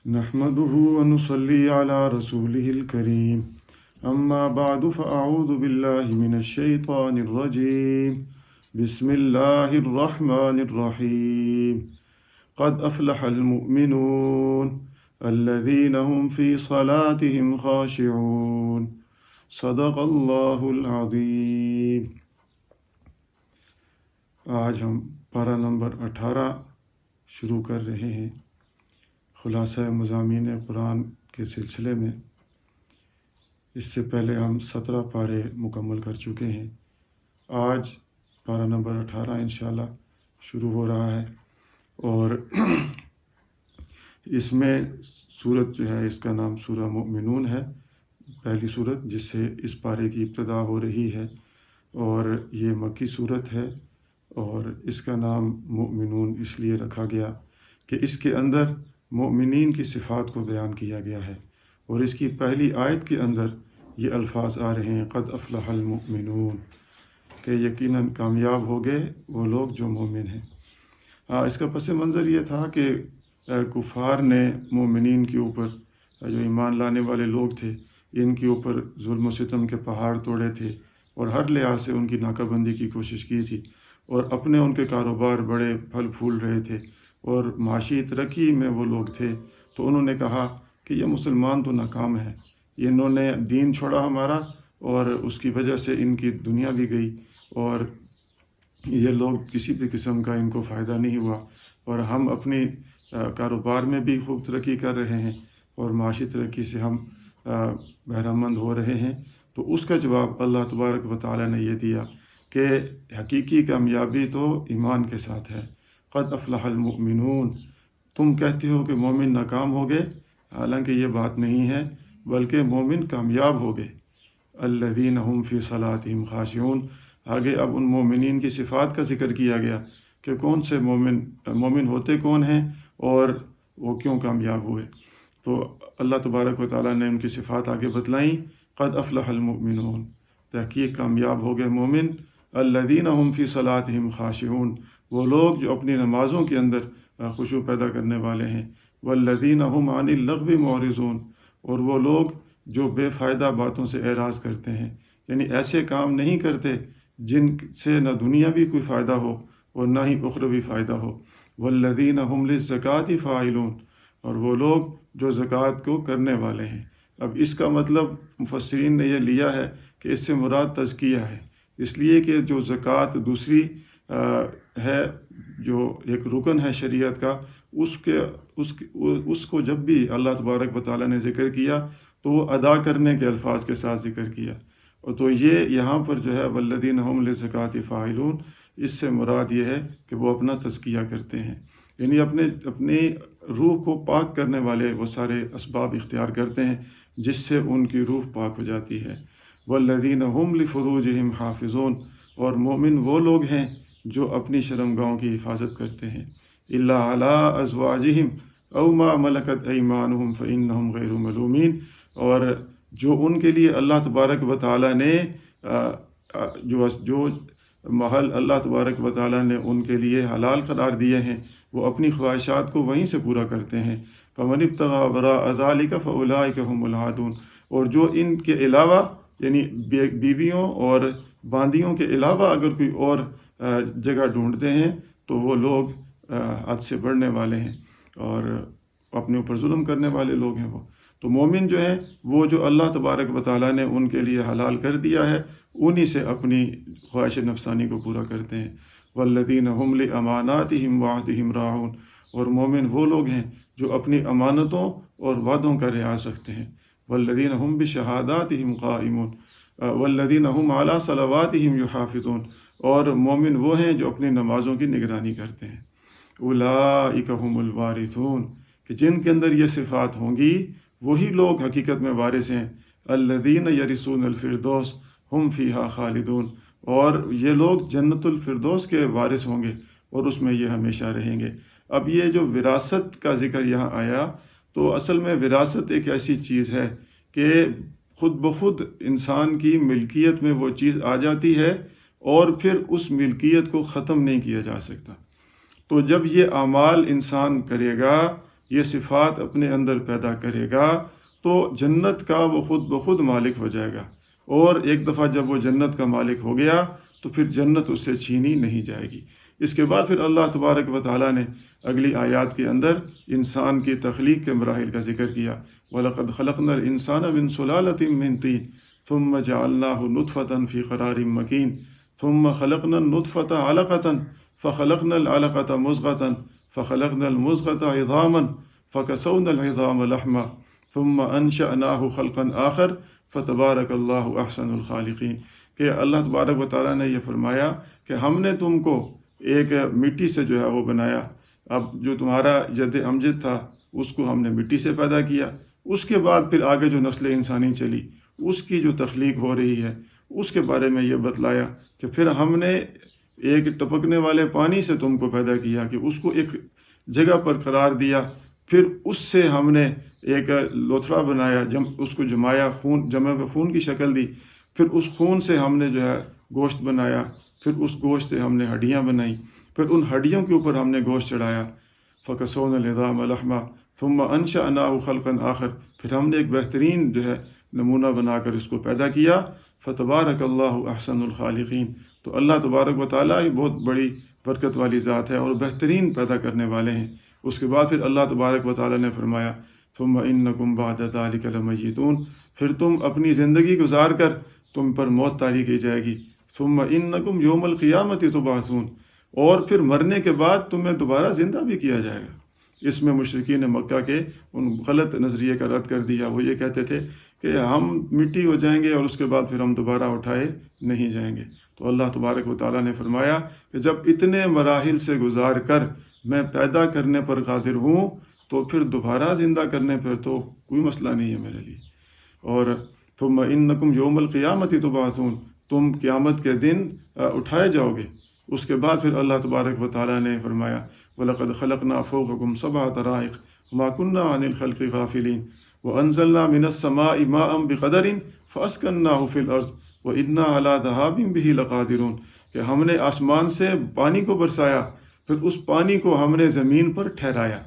نحمده ونصلي على رسوله الكريم أما بعد فأعوذ بالله من الشيطان الرجيم بسم الله الرحمن الرحيم قد أفلح المؤمنون الذين هم في صلاتهم خاشعون صدق الله العظيم۔ آج ہم پارہ نمبر 18 شروع کر رہے ہیں خلاصہ مضامین قرآن کے سلسلے میں۔ اس سے پہلے ہم 17 پارے مکمل کر چکے ہیں۔ آج پارہ نمبر 18 انشاءاللہ شروع ہو رہا ہے، اور اس میں سورت جو ہے اس کا نام سورہ مؤمنون ہے، پہلی سورت جس سے اس پارے کی ابتدا ہو رہی ہے، اور یہ مکی سورت ہے، اور اس کا نام مؤمنون اس لیے رکھا گیا کہ اس کے اندر مومنین کی صفات کو بیان کیا گیا ہے، اور اس کی پہلی آیت کے اندر یہ الفاظ آ رہے ہیں قد افلح المؤمنون، کہ یقیناً کامیاب ہو گئے وہ لوگ جو مومن ہیں۔ اس کا پس منظر یہ تھا کہ کفار نے مومنین کے اوپر، جو ایمان لانے والے لوگ تھے، ان کے اوپر ظلم و ستم کے پہاڑ توڑے تھے، اور ہر لحاظ سے ان کی ناکہ بندی کی کوشش کی تھی، اور اپنے ان کے کاروبار بڑے پھل پھول رہے تھے، اور معاشی ترقی میں وہ لوگ تھے۔ تو انہوں نے کہا کہ یہ مسلمان تو ناکام ہے، انہوں نے دین چھوڑا ہمارا، اور اس کی وجہ سے ان کی دنیا بھی گئی، اور یہ لوگ کسی بھی قسم کا ان کو فائدہ نہیں ہوا، اور ہم اپنی کاروبار میں بھی خوب ترقی کر رہے ہیں، اور معاشی ترقی سے ہم بہرہ مند ہو رہے ہیں۔ تو اس کا جواب اللہ تبارک و تعالی نے یہ دیا کہ حقیقی کامیابی تو ایمان کے ساتھ ہے۔ قد افلح المؤمنون، تم کہتے ہو کہ مومن ناکام ہو گئے، حالانکہ یہ بات نہیں ہے، بلکہ مومن کامیاب ہو گئے۔ الذین هم فی صلاتہم خاشعون، آگے اب ان مومنین کی صفات کا ذکر کیا گیا کہ کون سے مومن ہوتے کون ہیں اور وہ کیوں کامیاب ہوئے۔ تو اللہ تبارک و تعالیٰ نے ان کی صفات آگے بتلائیں۔ قد افلح المؤمنون، تحقیق کامیاب ہو گئے مومن۔ الذین هم فی صلاتہم خاشعون، وہ لوگ جو اپنی نمازوں کے اندر خشوع پیدا کرنے والے ہیں۔ والذین هم عن اللغو معرضون، اور وہ لوگ جو بے فائدہ باتوں سے اعراض کرتے ہیں، یعنی ایسے کام نہیں کرتے جن سے نہ دنیاوی کوئی فائدہ ہو اور نہ ہی اخروی فائدہ ہو۔ والذین هم للزکاة فاعلون، اور وہ لوگ جو زکوٰۃ کو کرنے والے ہیں۔ اب اس کا مطلب مفسرین نے یہ لیا ہے کہ اس سے مراد تزکیہ ہے، اس لیے کہ جو زکوٰۃ دوسری ہے، جو ایک رکن ہے شریعت کا، اس کو جب بھی اللہ تبارک و تعالیٰ نے ذکر کیا تو وہ ادا کرنے کے الفاظ کے ساتھ ذکر کیا، اور تو یہ یہاں پر جو ہے والذین هم للزکاة فاعلون، اس سے مراد یہ ہے کہ وہ اپنا تزکیہ کرتے ہیں، یعنی اپنی روح کو پاک کرنے والے وہ سارے اسباب اختیار کرتے ہیں جس سے ان کی روح پاک ہو جاتی ہے۔ والذین هم لفروجہم حافظون، اور مومن وہ لوگ ہیں جو اپنی شرمگاہوں کی حفاظت کرتے ہیں۔ الا علی ازواجہم او ما ملکت ایمانہم فانہم غیر ملومین، اور جو ان کے لیے اللہ تبارک و تعالیٰ نے جو محل اللہ تبارک و تعالیٰ نے ان کے لیے حلال قرار دیے ہیں، وہ اپنی خواہشات کو وہیں سے پورا کرتے ہیں۔ فمن ابتغى وراء ذلك فاولئک هم العادون، اور جو ان کے علاوہ یعنی بیویوں اور باندیوں کے علاوہ اگر کوئی اور جگہ ڈھونڈتے ہیں تو وہ لوگ حد سے بڑھنے والے ہیں اور اپنے اوپر ظلم کرنے والے لوگ ہیں وہ۔ تو مومن جو ہیں وہ جو اللہ تبارک و تعالیٰ نے ان کے لیے حلال کر دیا ہے، انہی سے اپنی خواہش نفسانی کو پورا کرتے ہیں۔ والذین هم لاماناتہم وعہدہم راعون، اور مومن وہ لوگ ہیں جو اپنی امانتوں اور وعدوں کا لحاظ رکھتے ہیں۔ والذین هم بشہاداتہم قائمون والذین هم علی صلواتہم یحافظون، اور مومن وہ ہیں جو اپنی نمازوں کی نگرانی کرتے ہیں۔ اولئک هم الوارثون، کہ جن کے اندر یہ صفات ہوں گی وہی لوگ حقیقت میں وارث ہیں۔ الذین یرثون الفردوس ہم فیہا خالدون، اور یہ لوگ جنت الفردوس کے وارث ہوں گے اور اس میں یہ ہمیشہ رہیں گے۔ اب یہ جو وراثت کا ذکر یہاں آیا، تو اصل میں وراثت ایک ایسی چیز ہے کہ خود بخود انسان کی ملکیت میں وہ چیز آ جاتی ہے، اور پھر اس ملکیت کو ختم نہیں کیا جا سکتا۔ تو جب یہ اعمال انسان کرے گا یہ صفات اپنے اندر پیدا کرے گا تو جنت کا وہ خود بخود مالک ہو جائے گا، اور ایک دفعہ جب وہ جنت کا مالک ہو گیا تو پھر جنت اس سے چھینی نہیں جائے گی۔ اس کے بعد پھر اللہ تبارک و تعالیٰ نے اگلی آیات کے اندر انسان کی تخلیق کے مراحل کا ذکر کیا۔ وَلَقَدْ خَلَقْنَا الْإِنسَانَ مِنْ سُلَالَةٍ مِّن طِينٍ ثُمَّ جَعَلْنَاهُ نُطْفَةً فِي قَرَارٍ مَّكِينٍ ثُمَّ خَلَقْنَا النُّطْفَةَ عَلَقَةً فَخَلَقْنَا الْعَلَقَةَ مُضْغَةً فَخَلَقْنَا الْمُضْغَةَ عِظَامًا فَكَسَوْنَا الْعِظَامَ لَحْمًا ثُمَّ أَنشَأْنَاهُ خَلْقًا آخَرَ فَتَبَارَكَ اللَّهُ أَحْسَنُ الْخَالِقِينَ کہ اللہ تبارک و تعالیٰ نے یہ فرمایا کہ ہم نے تم کو ایک مٹی سے جو ہے وہ بنایا، اب جو تمہارا جد امجد تھا اس کو ہم نے مٹی سے پیدا کیا، اس کے بعد پھر آگے جو نسل انسانی چلی اس کی جو تخلیق ہو رہی ہے اس کے بارے میں یہ بتلایا کہ پھر ہم نے ایک ٹپکنے والے پانی سے تم کو پیدا کیا کہ اس کو ایک جگہ پر قرار دیا، پھر اس سے ہم نے ایک لوتھڑا بنایا، اس کو جمایا، خون جمع ہوئے خون کی شکل دی، پھر اس خون سے ہم نے جو ہے گوشت بنایا، پھر اس گوشت سے ہم نے ہڈیاں بنائیں، پھر ان ہڈیوں کے اوپر ہم نے گوشت چڑھایا، فَكَسَوْنَا الْعِظَامَ لَحْمًا ثُمَّ أَنشَأْنَاهُ خَلْقًا آخَرَ پھر ہم نے ایک بہترین جو ہے نمونہ بنا کر اس کو پیدا کیا، فَتَبَارَكَ اللَّهُ أَحْسَنُ الْخَالِقِينَ تو اللہ تبارک و تعالیٰ بہت بڑی برکت والی ذات ہے اور بہترین پیدا کرنے والے ہیں۔ اس کے بعد پھر اللہ تبارک و تعالیٰ نے فرمایا ثُمَّ إِنَّكُمْ بَعْدَ ذَلِكَ لَمَيِّتُونَ پھر تم اپنی زندگی گزار کر تم پر موت طاری کی جائے گی، ثُمَّ إِنَّكُمْ يَوْمَ الْقِيَامَةِ تُبْعَثُونَ اور پھر مرنے کے بعد تمہیں دوبارہ زندہ بھی کیا جائے گا۔ اس میں مشرکین مکہ کے ان غلط نظریے کا رد کر دیا، وہ یہ کہتے تھے کہ ہم مٹی ہو جائیں گے اور اس کے بعد پھر ہم دوبارہ اٹھائے نہیں جائیں گے۔ تو اللہ تبارک و تعالیٰ نے فرمایا کہ جب اتنے مراحل سے گزار کر میں پیدا کرنے پر قادر ہوں تو پھر دوبارہ زندہ کرنے پر تو کوئی مسئلہ نہیں ہے میرے لیے۔ اور ثم انکم یوم القیامت تبعثون تم قیامت کے دن اٹھائے جاؤ گے۔ اس کے بعد پھر اللہ تبارک و تعالیٰ نے فرمایا وَلَقَدْ خَلَقْنَا فَوْقَكُمْ سَبْعَ طَرَائِقَ وَمَا كُنَّا عَنِ الْخَلْقِ غَافِلِينَ وَأَنزَلْنَا مِنَ السَّمَاءِ مَاءً بِقَدَرٍ فَأَسْكَنَّاهُ فِي الْأَرْضِ وَإِنَّا عَلَىٰ ذَهَابٍ بِهِ لَقَادِرُونَ کہ ہم نے آسمان سے پانی کو برسایا، پھر اس پانی کو ہم نے زمین پر ٹھہرایا۔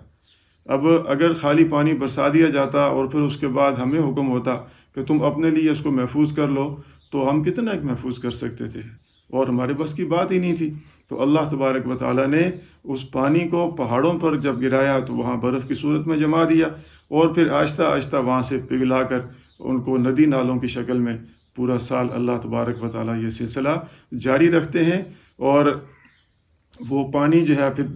اب اگر خالی پانی برسا دیا جاتا اور پھر اس کے بعد ہمیں حکم ہوتا کہ تم اپنے لیے اس کو محفوظ کر لو تو ہم کتنا ایک محفوظ کر سکتے تھے، اور ہمارے بس کی بات ہی نہیں تھی۔ تو اللہ تبارک و تعالیٰ نے اس پانی کو پہاڑوں پر جب گرایا تو وہاں برف کی صورت میں جما دیا، اور پھر آہستہ آہستہ وہاں سے پگھلا کر ان کو ندی نالوں کی شکل میں پورا سال اللہ تبارک و تعالیٰ یہ سلسلہ جاری رکھتے ہیں، اور وہ پانی جو ہے پھر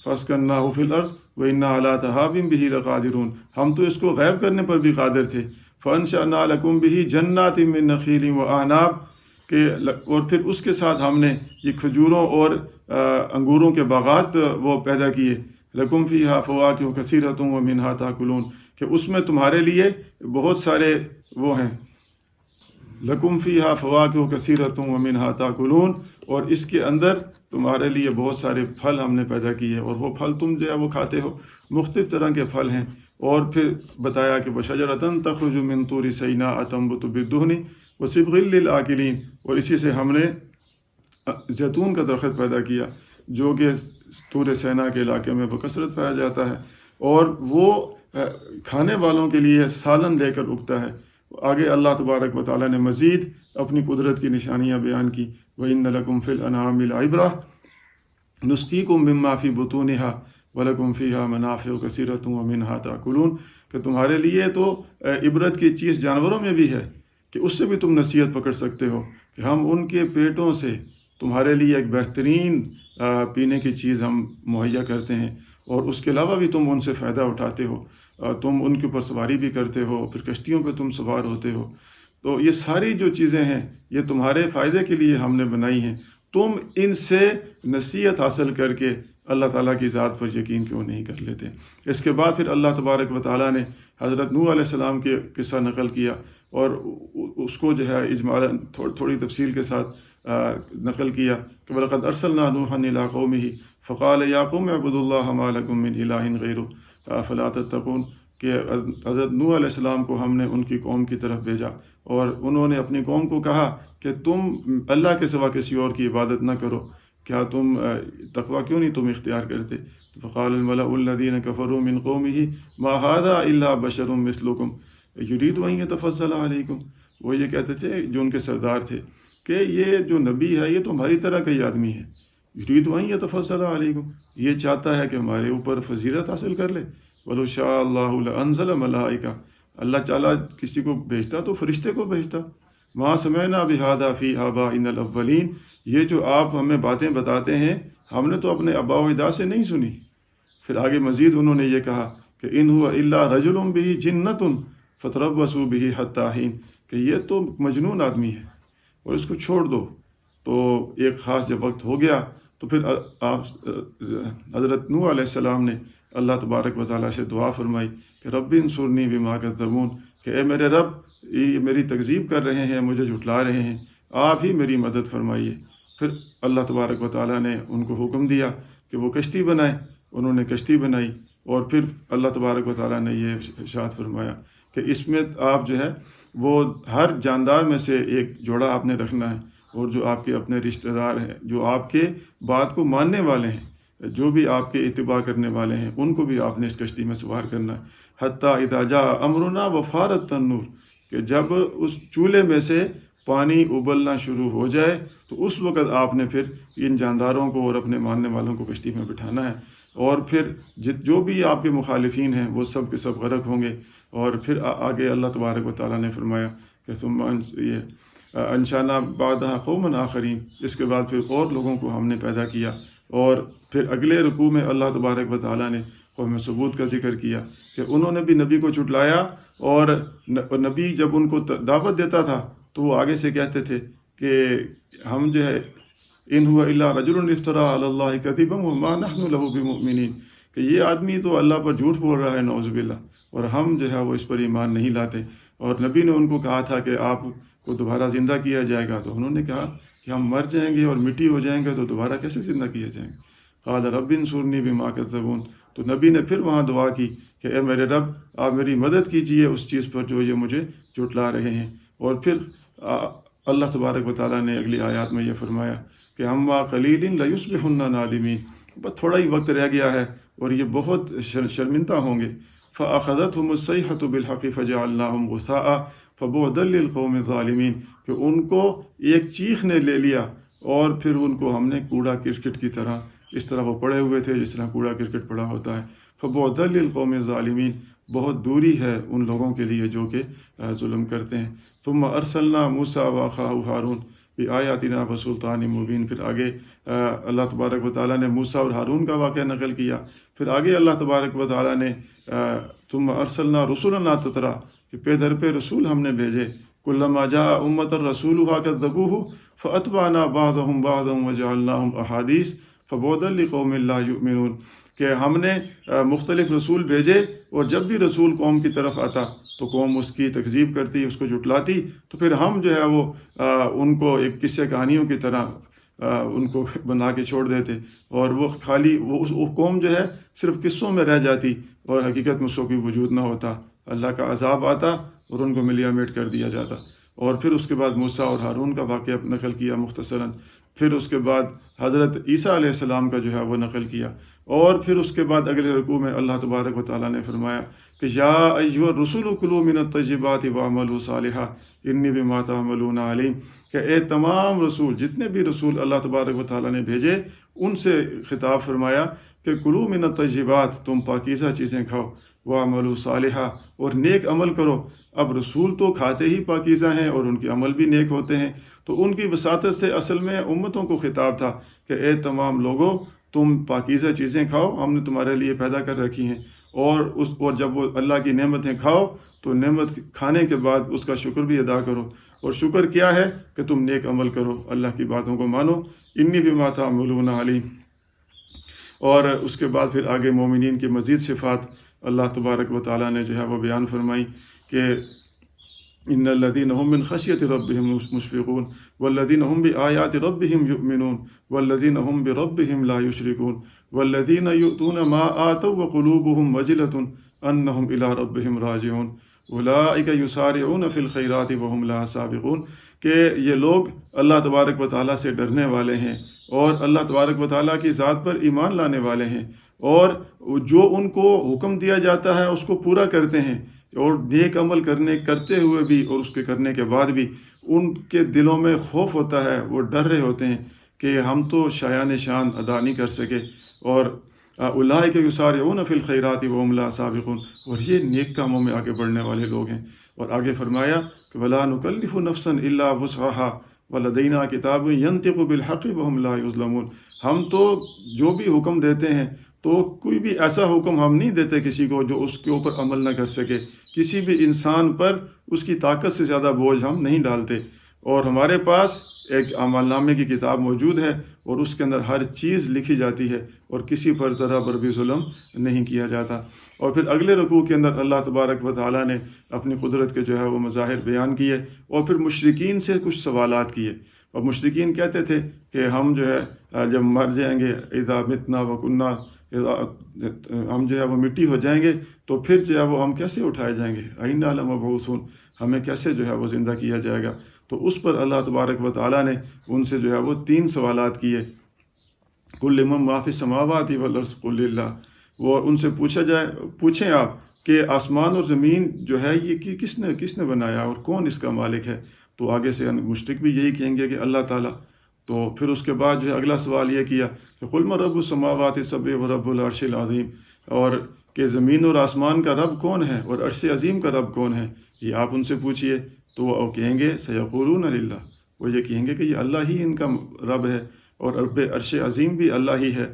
فَأَسْكَنَّاهُ فِي الْأَرْضِ وَإِنَّا عَلَىٰ ذَهَابٍ بِهِ لَقَادِرُونَ ہم تو اس کو غائب کرنے پر بھی قادر تھے۔ فَأَنشَأْنَا لَكُمْ بِهِ جَنَّاتٍ مِّن نَخِيلٍ وَأَعْنَابٍ کہ اور پھر اس کے ساتھ ہم نے یہ کھجوروں اور انگوروں کے باغات وہ پیدا کیے۔ لَكُمْ فِيهَا فَوَاكِهُ كَثِيرَةٌ وَمِنْهَا تَأْكُلُونَ کہ اس میں تمہارے لیے بہت سارے وہ ہیں۔ لَكُمْ فِيهَا فَوَاكِهُ كَثِيرَةٌ وَمِنْهَا تَأْكُلُونَ اور اس کے اندر تمہارے لیے بہت سارے پھل ہم نے پیدا کیے، اور وہ پھل تم جو ہے وہ کھاتے ہو، مختلف طرح کے پھل ہیں۔ اور پھر بتایا کہ وَشَجَرَةً تَخْرُجُ مِن طُورِ سَيْنَاءَ تَنبُتُ بِالدُّهْنِ وَصِبْغٍ لِّلْآكِلِينَ اور اسی سے ہم نے زیتون کا درخت پیدا کیا جو کہ طور سینا کے علاقے میں بکثرت پایا جاتا ہے، اور وہ کھانے والوں کے لیے سالن لے کر اگتا ہے۔ آگے اللہ تبارک و تعالیٰ نے مزید اپنی قدرت کی نشانیاں بیان کی وَإِنَّ لَكُمْ فِي الْأَنْعَامِ لَعِبْرَةً نُسْقِيكُم مِّمَّا فِي بُطُونِهَا وَلَكُمْ فِيهَا مَنَافِعُ كَثِيرَةٌ وَمِنْهَا تَأْكُلُونَ کہ تمہارے لیے تو عبرت کی چیز جانوروں میں بھی ہے کہ اس سے بھی تم نصیحت پکڑ سکتے ہو کہ ہم ان کے پیٹوں سے تمہارے لیے ایک بہترین پینے کی چیز ہم مہیا کرتے ہیں، اور اس کے علاوہ بھی تم ان سے فائدہ اٹھاتے ہو، تم ان کے اوپر سواری بھی کرتے ہو، پھر کشتیوں پہ تم سوار ہوتے ہو۔ تو یہ ساری جو چیزیں ہیں یہ تمہارے فائدے کے لیے ہم نے بنائی ہیں، تم ان سے نصیحت حاصل کر کے اللہ تعالیٰ کی ذات پر یقین کیوں نہیں کر لیتے۔ اس کے بعد پھر اللہ تبارک و تعالیٰ نے حضرت نوح علیہ السلام کے قصہ نقل کیا، اور اس کو جو ہے اجمالاً تھوڑی تفصیل کے ساتھ نقل کیا کہ وَلَقَدْ أَرْسَلْنَا نُوحًا إِلَىٰ قَوْمِهِ فَقَالَ يَا قَوْمِ اعْبُدُوا اللَّهَ مَا لَكُم مِّنْ إِلَٰهٍ غَيْرُهُ أَفَلَا تَتَّقُونَ کہ حضرت نوح علیہ السلام کو ہم نے ان کی قوم کی طرف بھیجا، اور انہوں نے اپنی قوم کو کہا کہ تم اللہ کے سوا کسی اور کی عبادت نہ کرو، کیا تم تقوی کیوں نہیں تم اختیار کرتے؟ فقال الملأ الذین کفروا من قومہ ما ھذا الا بشر مثلکم یرید ان یتفضل علیکم، وہ یہ کہتے تھے جو ان کے سردار تھے کہ یہ جو نبی ہے یہ تو ہماری طرح کا ہی آدمی ہے، یرید ان یتفضل علیکم، یہ چاہتا ہے کہ ہمارے اوپر فضیلت حاصل کر لے، ولو شاء اللہ لانزل ملائکہ، اللہ تعالیٰ کسی کو بھیجتا تو فرشتے کو بھیجتا، ما سمعنا بہذا فی آبائنا الاولین، یہ جو آپ ہمیں باتیں بتاتے ہیں ہم نے تو اپنے آباء و اجداد سے نہیں سنی۔ پھر آگے مزید انہوں نے یہ کہا کہ ان هو الا رجل بہ جنۃ فتربصوا بہ حتی حین، کہ یہ تو مجنون آدمی ہے اور اس کو چھوڑ دو۔ تو ایک خاص جب وقت ہو گیا تو پھر آپ حضرت نوح علیہ السلام نے اللہ تبارک و تعالیٰ سے دعا فرمائی کہ رب انصرنی بما کذبون، کہ اے میرے رب یہ میری تکذیب کر رہے ہیں، مجھے جھٹلا رہے ہیں، آپ ہی میری مدد فرمائیے۔ پھر اللہ تبارک و تعالیٰ نے ان کو حکم دیا کہ وہ کشتی بنائیں، انہوں نے کشتی بنائی، اور پھر اللہ تبارک و تعالیٰ نے یہ ارشاد فرمایا کہ اس میں آپ جو ہے وہ ہر جاندار میں سے ایک جوڑا آپ نے رکھنا ہے، اور جو آپ کے اپنے رشتہ دار ہیں، جو آپ کے بات کو ماننے والے ہیں، جو بھی آپ کے اتباع کرنے والے ہیں، ان کو بھی آپ نے اس کشتی میں سوار کرنا ہے۔ حتیٰ اذا جاء امرنا وفارت التنور، کہ جب اس چولہے میں سے پانی ابلنا شروع ہو جائے تو اس وقت آپ نے پھر ان جانداروں کو اور اپنے ماننے والوں کو کشتی میں بٹھانا ہے، اور پھر جو بھی آپ کے مخالفین ہیں وہ سب کے سب غرق ہوں گے۔ اور پھر آگے اللہ تبارک و تعالیٰ نے فرمایا کہ ثم انشأنا بعدها قوما آخرین، اس کے بعد پھر اور لوگوں کو ہم نے پیدا کیا۔ اور پھر اگلے رکوع میں اللہ تبارک و تعالیٰ نے قوم ثبوت کا ذکر کیا کہ انہوں نے بھی نبی کو جھٹلایا، اور نبی جب ان کو دعوت دیتا تھا تو وہ آگے سے کہتے تھے کہ ہم جو ہے ان هو الا رجل افترى علی اللہ کذبا وما نحن له بمؤمنین، کہ یہ آدمی تو اللہ پر جھوٹ بول رہا ہے نعوذ باللہ، اور ہم جو ہے وہ اس پر ایمان نہیں لاتے۔ اور نبی نے ان کو کہا تھا کہ آپ کو دوبارہ زندہ کیا جائے گا، تو انہوں نے کہا کہ ہم مر جائیں گے اور مٹی ہو جائیں گے تو دوبارہ کیسے زندہ کیا جائیں گے؟ قال رب انصرنی بما کذبون، تو نبی نے پھر وہاں دعا کی کہ اے میرے رب آپ میری مدد کیجئے اس چیز پر جو یہ مجھے جھٹلا رہے ہیں۔ اور پھر اللہ تبارک و تعالیٰ نے اگلی آیات میں یہ فرمایا کہ ہم قلیل لیصبحن نادمین، بس تھوڑا ہی وقت رہ گیا ہے اور یہ بہت شرمندہ ہوں گے۔ فأخذتهم الصیحة بالحق فجعلناهم غثاء فبعدا للقوم الظالمین، کہ ان کو ایک چیخ نے لے لیا اور پھر ان کو ہم نے کوڑا کرکٹ کی طرح، اس طرح وہ پڑے ہوئے تھے جس طرح کوڑا کرکٹ پڑا ہوتا ہے۔ فبعدا للقوم الظالمین، بہت دوری ہے ان لوگوں کے لیے جو کہ ظلم کرتے ہیں۔ ثم ارسلنا موسیٰ واخاہ ہارون بآیاتنا وسلطان مبین، پھر آگے اللہ تبارک و تعالیٰ نے موسیٰ اور ہارون کا واقعہ نقل کیا۔ پھر آگے اللہ تبارک و تعالیٰ نے ثم ارسلنا رسلنا تترا، کہ پے در پہ رسول ہم نے بھیجے، کلما جاء امۃ رسولها كذبوه فاتبعنا بعضهم بعضا وجعلناهم احادیث فبعدا لقوم لا یؤمنون، کہ ہم نے مختلف رسول بھیجے اور جب بھی رسول قوم کی طرف آتا تو قوم اس کی تکذیب کرتی، اس کو جھٹلاتی، تو پھر ہم جو ہے وہ ان کو ایک قصے کہانیوں کی طرح ان کو بنا کے چھوڑ دیتے، اور وہ خالی وہ قوم جو ہے صرف قصوں میں رہ جاتی اور حقیقت میں اس کو کوئی وجود نہ ہوتا۔ اللہ کا عذاب آتا اور ان کو ملیا میٹ کر دیا جاتا۔ اور پھر اس کے بعد موسیٰ اور ہارون کا واقعہ نقل کیا مختصراً، پھر اس کے بعد حضرت عیسیٰ علیہ السلام کا جو ہے وہ نقل کیا، اور پھر اس کے بعد اگلے رکوع میں اللہ تبارک و تعالیٰ نے فرمایا کہ یا ایھا الرسل کلوا من الطیبات واعملوا صالحا انی بما تعملون علیم، کہ اے تمام رسول، جتنے بھی رسول اللہ تبارک و تعالیٰ نے بھیجے ان سے خطاب فرمایا کہ کلوا من الطیبات، تم پاکیزہ چیزیں کھاؤ، واعملوا صالحا، اور نیک عمل کرو۔ اب رسول تو کھاتے ہی پاکیزہ ہیں اور ان کے عمل بھی نیک ہوتے ہیں، تو ان کی وساطت سے اصل میں امتوں کو خطاب تھا کہ اے تمام لوگوں، تم پاکیزہ چیزیں کھاؤ، ہم نے تمہارے لیے پیدا کر رکھی ہیں، اور جب وہ اللہ کی نعمتیں کھاؤ تو نعمت کھانے کے بعد اس کا شکر بھی ادا کرو، اور شکر کیا ہے کہ تم نیک عمل کرو، اللہ کی باتوں کو مانو، انی بما تعملون علیم۔ اور اس کے بعد پھر آگے مومنین کی مزید صفات اللہ تبارک و تعالیٰ نے جو ہے وہ بیان فرمائی کہ ان الذین هم من خشیۃ ربهم مشفقون والذین هم بآیات ربهم یؤمنون والذین هم بربهم لا یشرکون والذین یؤتون ما آتوا وقلوبهم وجلة انهم الی ربهم راجعون اولئک یسارعون فی الخیرات وهم لا سابقون، کہ یہ لوگ اللہ تبارک و تعالیٰ سے ڈرنے والے ہیں اور اللہ تبارک و تعالیٰ کی ذات پر ایمان لانے والے ہیں، اور جو ان کو حکم دیا جاتا ہے اس کو پورا کرتے ہیں، اور نیک عمل کرتے ہوئے بھی اور اس کے کرنے کے بعد بھی ان کے دلوں میں خوف ہوتا ہے، وہ ڈر رہے ہوتے ہیں کہ ہم تو شایان شان ادا نہیں کر سکے، اور اولئک یسارعون فی الخیرات وهم لا سابقون، اور یہ نیک کاموں میں آگے بڑھنے والے لوگ ہیں۔ اور آگے فرمایا کہ ولا نکلف نفسا الا وسعها ولدینا کتاب ینطق بالحق وهم لا یظلمون، ہم تو جو بھی حکم دیتے ہیں تو کوئی بھی ایسا حکم ہم نہیں دیتے کسی کو جو اس کے اوپر عمل نہ کر سکے، کسی بھی انسان پر اس کی طاقت سے زیادہ بوجھ ہم نہیں ڈالتے، اور ہمارے پاس ایک اعمال نامے کی کتاب موجود ہے اور اس کے اندر ہر چیز لکھی جاتی ہے اور کسی پر ذرا پر بھی ظلم نہیں کیا جاتا۔ اور پھر اگلے رکوع کے اندر اللہ تبارک و تعالیٰ نے اپنی قدرت کے جو ہے وہ مظاہر بیان کیے، اور پھر مشرکین سے کچھ سوالات کیے، اور مشرکین کہتے تھے کہ ہم جو ہے جب مر جائیں گے، اذا متنا وکنا، ہم جو ہے وہ مٹی ہو جائیں گے تو پھر جو ہے وہ ہم کیسے اٹھائے جائیں گے، اِنَّا لَمَبْعُوثُونَ، ہمیں کیسے جو ہے وہ زندہ کیا جائے گا۔ تو اس پر اللہ تبارک و تعالیٰ نے ان سے جو ہے وہ 3 سوالات کیے، قُلْ لِمَن مَّا فِی السَّمَاوَاتِ وَالْأَرْضِ قُلْ لِلَّهِ، وہ ان سے پوچھیں آپ کہ آسمان اور زمین جو ہے یہ کس نے بنایا اور کون اس کا مالک ہے؟ تو آگے سے مشرک بھی یہی کہیں گے کہ اللہ تعالیٰ۔ تو پھر اس کے بعد جو ہے اگلا سوال یہ کیا کہ قُلْ مَن رَبُّ السَّمَاوَاتِ السَّبْعِ وَرَبُّ الْعَرْشِ الْعَظِيمِ، اور کہ زمین اور آسمان کا رب کون ہے اور عرش عظیم کا رب کون ہے، یہ آپ ان سے پوچھئے۔ تو وہ کہیں گے سَيَقُولُونَ لِلَّهِ، وہ یہ کہیں گے کہ یہ اللہ ہی ان کا رب ہے اور رب عرش عظیم بھی اللہ ہی ہے۔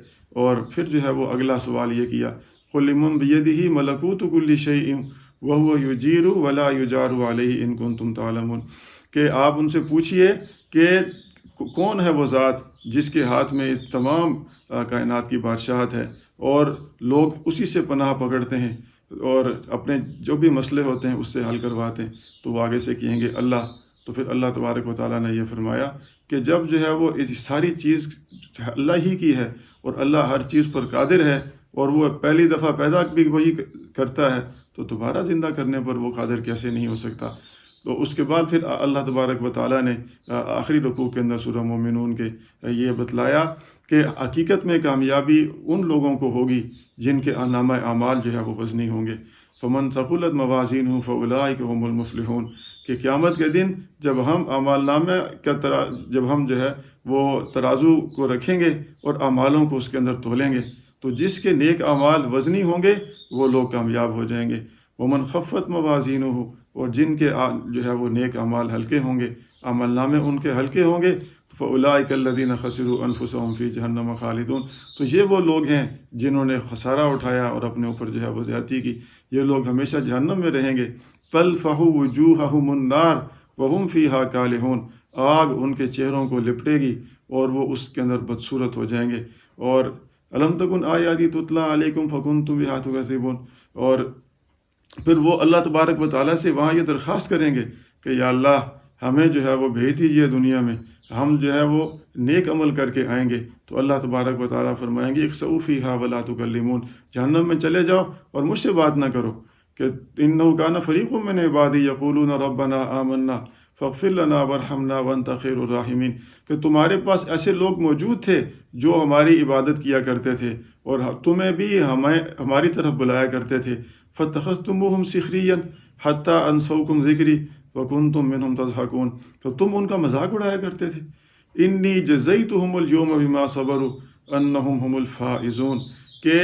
اور پھر جو ہے وہ اگلا سوال یہ کیا قُلْ لِمَن بِيَدِهِ مَلَكُوتُ كُلِّ شَيْءٍ وَهُوَ يُجِيرُ وَلَا يُجَارُ عَلَيْهِ إِن كُنتُمْ تَعْلَمُونَ، کہ آپ ان سے پوچھئے کہ کون ہے وہ ذات جس کے ہاتھ میں اس تمام کائنات کی بادشاہت ہے، اور لوگ اسی سے پناہ پکڑتے ہیں اور اپنے جو بھی مسئلے ہوتے ہیں اس سے حل کرواتے ہیں۔ تو وہ آگے سے کہیں گے اللہ۔ تو پھر اللہ تبارک و تعالیٰ نے یہ فرمایا کہ جب جو ہے وہ ساری چیز اللہ ہی کی ہے اور اللہ ہر چیز پر قادر ہے، اور وہ پہلی دفعہ پیدا بھی وہی کرتا ہے، تو دوبارہ زندہ کرنے پر وہ قادر کیسے نہیں ہو سکتا؟ تو اس کے بعد پھر اللہ تبارک و تعالیٰ نے آخری رکوع کے اندر سورہ مومنون کے یہ بتلایا کہ حقیقت میں کامیابی ان لوگوں کو ہوگی جن کے نامہ اعمال جو ہے وہ وزنی ہوں گے۔ فمن ثقلت موازینہ فاولئک هم المفلحون، کہ قیامت کے دن جب ہم اعمال نامہ جب ہم جو ہے وہ ترازو کو رکھیں گے اور اعمالوں کو اس کے اندر تولیں گے، تو جس کے نیک اعمال وزنی ہوں گے وہ لوگ کامیاب ہو جائیں گے۔ ومن خفت موازینہ، اور جن کے جو ہے وہ نیک اعمال ہلکے ہوں گے، عمل نامے ان کے ہلکے ہوں گے، فاولئک الذین خسروا انفسهم فی جہنم خالدون، تو یہ وہ لوگ ہیں جنہوں نے خسارہ اٹھایا اور اپنے اوپر جو ہے وہ زیادتی کی، یہ لوگ ہمیشہ جہنم میں رہیں گے۔ تلفح وجوہہم النار وہم فیہا کالحون، آگ ان کے چہروں کو لپٹے گی اور وہ اس کے اندر بدصورت ہو جائیں گے۔ اور الم تکن آیاتی تتلی علیکم فکنتم بہا تکذبون، اور پھر وہ اللہ تبارک و تعالیٰ سے وہاں یہ درخواست کریں گے کہ یا اللہ ہمیں جو ہے وہ بھیج دیجیے دنیا میں، ہم جو ہے وہ نیک عمل کر کے آئیں گے۔ تو اللہ تبارک و تعالیٰ فرمائیں گے اخسؤوا فیہا ولا تکلمون، جہنم میں چلے جاؤ اور مجھ سے بات نہ کرو، کہ انہ کان فریق من عبادی یقولون ربنا آمنا فاغفر لنا وارحمنا وانت خیر الراحمین، کہ تمہارے پاس ایسے لوگ موجود تھے جو ہماری عبادت کیا کرتے تھے اور تمہیں بھی ہماری طرف بلایا کرتے تھے، فاتخذتموہم سخریا حتی انسوکم ذکری وکنتم منہم تضحکون، تو تم ان کا مذاق اڑایا کرتے تھے۔ انی جزیتہم اليوم بما صبروا انہم هم الفائزون، کہ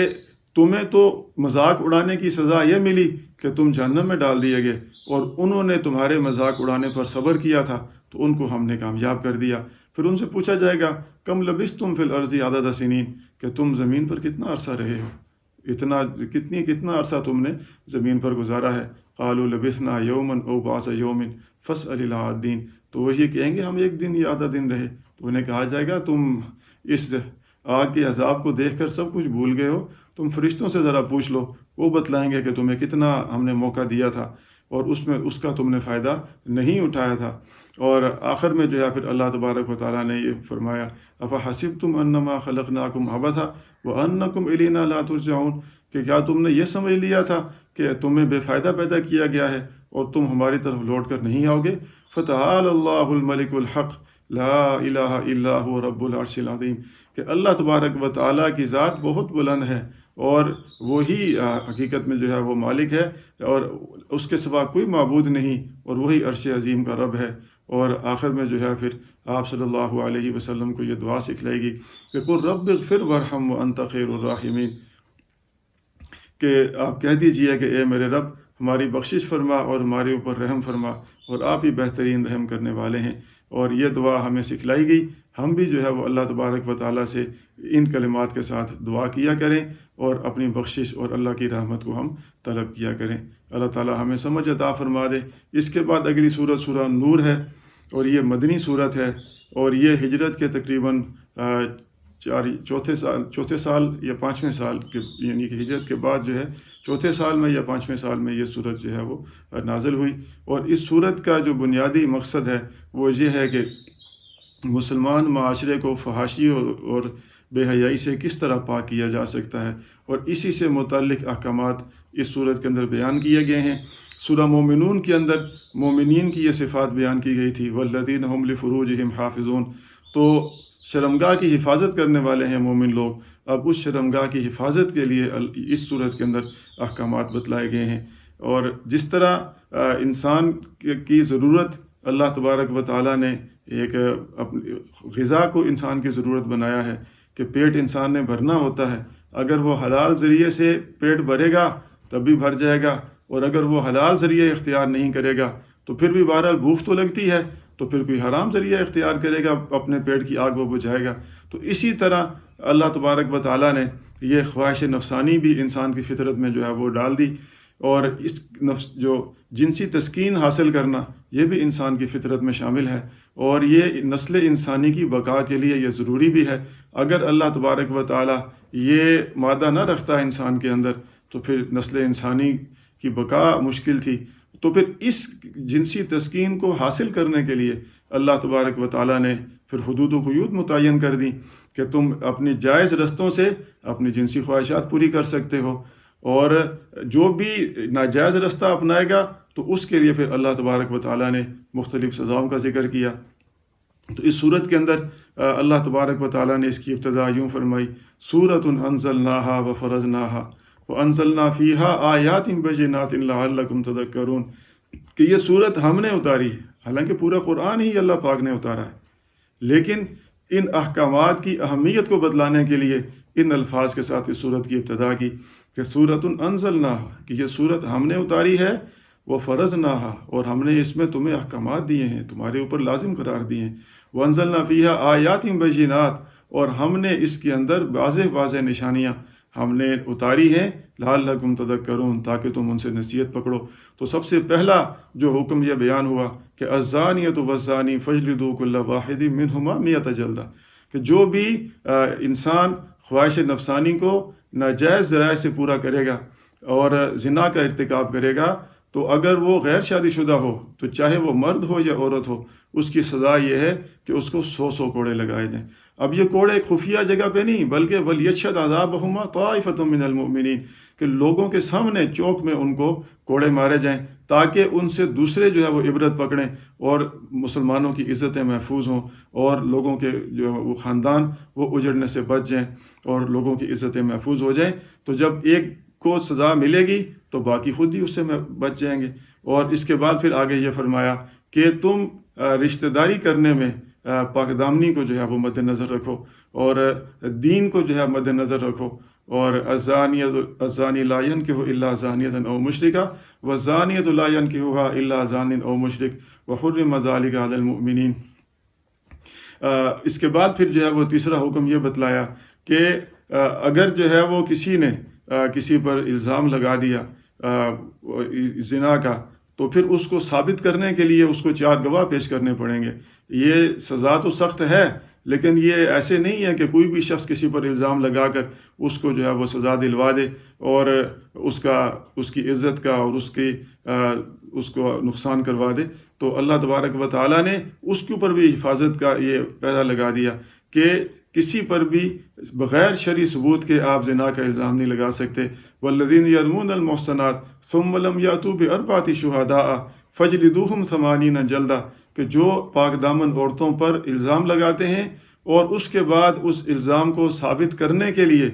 تمہیں تو مذاق اڑانے کی سزا یہ ملی کہ تم جہنم میں ڈال دیے گئے، اور انہوں نے تمہارے مذاق اڑانے پر صبر کیا تھا تو ان کو ہم نے کامیاب کر دیا۔ پھر ان سے پوچھا جائے گا کم لبثتم فی الارض عدد سنین، کہ تم زمین پر کتنا عرصہ رہے ہو، کتنا عرصہ تم نے زمین پر گزارا ہے؟ قالوا لبثنا یوما او بعض یوم فاسأل العادین، تو وہ یہ کہیں گے ہم ایک دن یا آدھا دن رہے۔ تو انہیں کہا جائے گا تم اس آگ کے عذاب کو دیکھ کر سب کچھ بھول گئے ہو، تم فرشتوں سے ذرا پوچھ لو، وہ بتلائیں گے کہ تمہیں کتنا ہم نے موقع دیا تھا اور اس کا تم نے فائدہ نہیں اٹھایا تھا۔ اور آخر میں جو ہے پھر اللہ تبارک و تعالیٰ نے یہ فرمایا افحسبتم انما خلقناکم عبثا وانکم الینا لا ترجعون، کہ کیا تم نے یہ سمجھ لیا تھا کہ تمہیں بے فائدہ پیدا کیا گیا ہے اور تم ہماری طرف لوٹ کر نہیں آؤ گے؟ فتعال اللہ الملک الحق لا الہ الا هو رب العرش العظیم، کہ اللہ تبارک و تعالیٰ کی ذات بہت بلند ہے اور وہی حقیقت میں جو ہے وہ مالک ہے اور اس کے سوا کوئی معبود نہیں، اور وہی عرش عظیم کا رب ہے۔ اور آخر میں جو ہے پھر آپ صلی اللہ علیہ وسلم کو یہ دعا سکھلائے گی کہ قل رب اغفر وارحم وانت خیر الراحمین، کہ آپ کہہ دیجئے کہ اے میرے رب ہماری بخشش فرما اور ہمارے اوپر رحم فرما، اور آپ ہی بہترین رحم کرنے والے ہیں۔ اور یہ دعا ہمیں سکھلائی گئی، ہم بھی جو ہے وہ اللہ تبارک و تعالیٰ سے ان کلمات کے ساتھ دعا کیا کریں اور اپنی بخشش اور اللہ کی رحمت کو ہم طلب کیا کریں۔ اللہ تعالیٰ ہمیں سمجھ عطا فرما دے۔ اس کے بعد اگلی سورت سورہ نور ہے، اور یہ مدنی سورت ہے، اور یہ ہجرت کے تقریباً چوتھے سال یا پانچویں سال کے، یعنی کہ ہجرت کے بعد جو ہے چوتھے سال میں یا پانچویں سال میں یہ سورت جو ہے وہ نازل ہوئی۔ اور اس سورت کا جو بنیادی مقصد ہے وہ یہ ہے کہ مسلمان معاشرے کو فحاشی اور بے حیائی سے کس طرح پاک کیا جا سکتا ہے، اور اسی سے متعلق احکامات اس سورت کے اندر بیان کیے گئے ہیں۔ سورہ مومنون کے اندر مومنین کی یہ صفات بیان کی گئی تھی، والذین ہم لفروجہم حافظون، تو شرمگاہ کی حفاظت کرنے والے ہیں مومن لوگ۔ اب اس شرمگاہ کی حفاظت کے لیے اس صورت کے اندر احکامات بتلائے گئے ہیں، اور جس طرح انسان کی ضرورت اللہ تبارک و تعالیٰ نے ایک اپنی غذا کو انسان کی ضرورت بنایا ہے کہ پیٹ انسان نے بھرنا ہوتا ہے، اگر وہ حلال ذریعے سے پیٹ بھرے گا تب بھی بھر جائے گا، اور اگر وہ حلال ذریعہ اختیار نہیں کرے گا تو پھر بھی بہرحال بھوک تو لگتی ہے، تو پھر کوئی حرام ذریعہ اختیار کرے گا، اپنے پیٹ کی آگ وہ بجھائے گا۔ تو اسی طرح اللہ تبارک و تعالیٰ نے یہ خواہش نفسانی بھی انسان کی فطرت میں جو ہے وہ ڈال دی، اور اس جو جنسی تسکین حاصل کرنا یہ بھی انسان کی فطرت میں شامل ہے، اور یہ نسل انسانی کی بقا کے لیے یہ ضروری بھی ہے۔ اگر اللہ تبارک و تعالیٰ یہ مادہ نہ رکھتا انسان کے اندر تو پھر نسل انسانی کی بقا مشکل تھی۔ تو پھر اس جنسی تسکین کو حاصل کرنے کے لیے اللہ تبارک و تعالیٰ نے پھر حدود و قیود متعین کر دی کہ تم اپنی جائز رستوں سے اپنی جنسی خواہشات پوری کر سکتے ہو، اور جو بھی ناجائز رستہ اپنائے گا تو اس کے لیے پھر اللہ تبارک و تعالیٰ نے مختلف سزاؤں کا ذکر کیا۔ تو اس صورت کے اندر اللہ تبارک و تعالیٰ نے اس کی ابتدا یوں فرمائی، سورۃ انزلناہا وفرضناہا وانزلنا فیہا آیات بینات لعلکم تذکرون، کہ یہ صورت ہم نے اتاری ہے، حالانکہ پورا قرآن ہی اللہ پاک نے اتارا ہے، لیکن ان احکامات کی اہمیت کو بتلانے کے لیے ان الفاظ کے ساتھ اس صورت کی ابتدا کی کہ سورۃ انزلناہا، کہ یہ صورت ہم نے اتاری ہے، وفرضناہا، اور ہم نے اس میں تمہیں احکامات دیے ہیں، تمہارے اوپر لازم قرار دیے ہیں، وانزلنا فیہا آیات بینات، اور ہم نے اس کے اندر واضح واضح نشانیاں ہم نے اتاری ہیں، لعلکم تذکرون، تاکہ تم ان سے نصیحت پکڑو۔ تو سب سے پہلا جو حکم یہ بیان ہوا کہ الزانیۃ والزانی فاجلدوا کل واحد منہما 100 جلدہ، کہ جو بھی انسان خواہش نفسانی کو ناجائز ذرائع سے پورا کرے گا اور زنا کا ارتکاب کرے گا، تو اگر وہ غیر شادی شدہ ہو تو چاہے وہ مرد ہو یا عورت ہو، اس کی سزا یہ ہے کہ اس کو 100 کوڑے لگائے جائیں۔ اب یہ کوڑے ایک خفیہ جگہ پہ نہیں، بلکہ وَلْيَشْهَدْ عَذَابَهُمَا طَائِفَةٌ مِّنَ الْمُؤْمِنِينَ، کہ لوگوں کے سامنے چوک میں ان کو کوڑے مارے جائیں تاکہ ان سے دوسرے جو ہے وہ عبرت پکڑیں اور مسلمانوں کی عزتیں محفوظ ہوں، اور لوگوں کے جو وہ خاندان وہ اجڑنے سے بچ جائیں اور لوگوں کی عزتیں محفوظ ہو جائیں۔ تو جب ایک کو سزا ملے گی تو باقی خود ہی اس سے بچ جائیں گے۔ اور اس کے بعد پھر آگے یہ فرمایا کہ تم رشتہ داری کرنے میں پاک دامنی کو جو ہے وہ مد نظر رکھو، اور دین کو جو ہے مد نظر رکھو، اور الزانی لا ينکح الا زانیۃ او مشرکہ والزانیۃ لا ينکحها الا زان او مشرک وحرم ذلک علی المؤمنین۔ اس کے بعد پھر جو ہے وہ تیسرا حکم یہ بتلایا کہ اگر جو ہے وہ کسی نے کسی پر الزام لگا دیا زنا کا، تو پھر اس کو ثابت کرنے کے لیے اس کو 4 گواہ پیش کرنے پڑیں گے۔ یہ سزا تو سخت ہے، لیکن یہ ایسے نہیں ہے کہ کوئی بھی شخص کسی پر الزام لگا کر اس کو جو ہے وہ سزا دلوا دے اور اس کی عزت کا اور اس کو نقصان کروا دے۔ تو اللہ تبارک و تعالیٰ نے اس کے اوپر بھی حفاظت کا یہ پہرا لگا دیا کہ کسی پر بھی بغیر شرعی ثبوت کے آپ زنا کا الزام نہیں لگا سکتے۔ والذین یرمون المحصنات ثم لم یأتوا بأربعة شہداء فاجلدوہم 80 جلدہ۔ کہ جو پاک دامن عورتوں پر الزام لگاتے ہیں اور اس کے بعد اس الزام کو ثابت کرنے کے لیے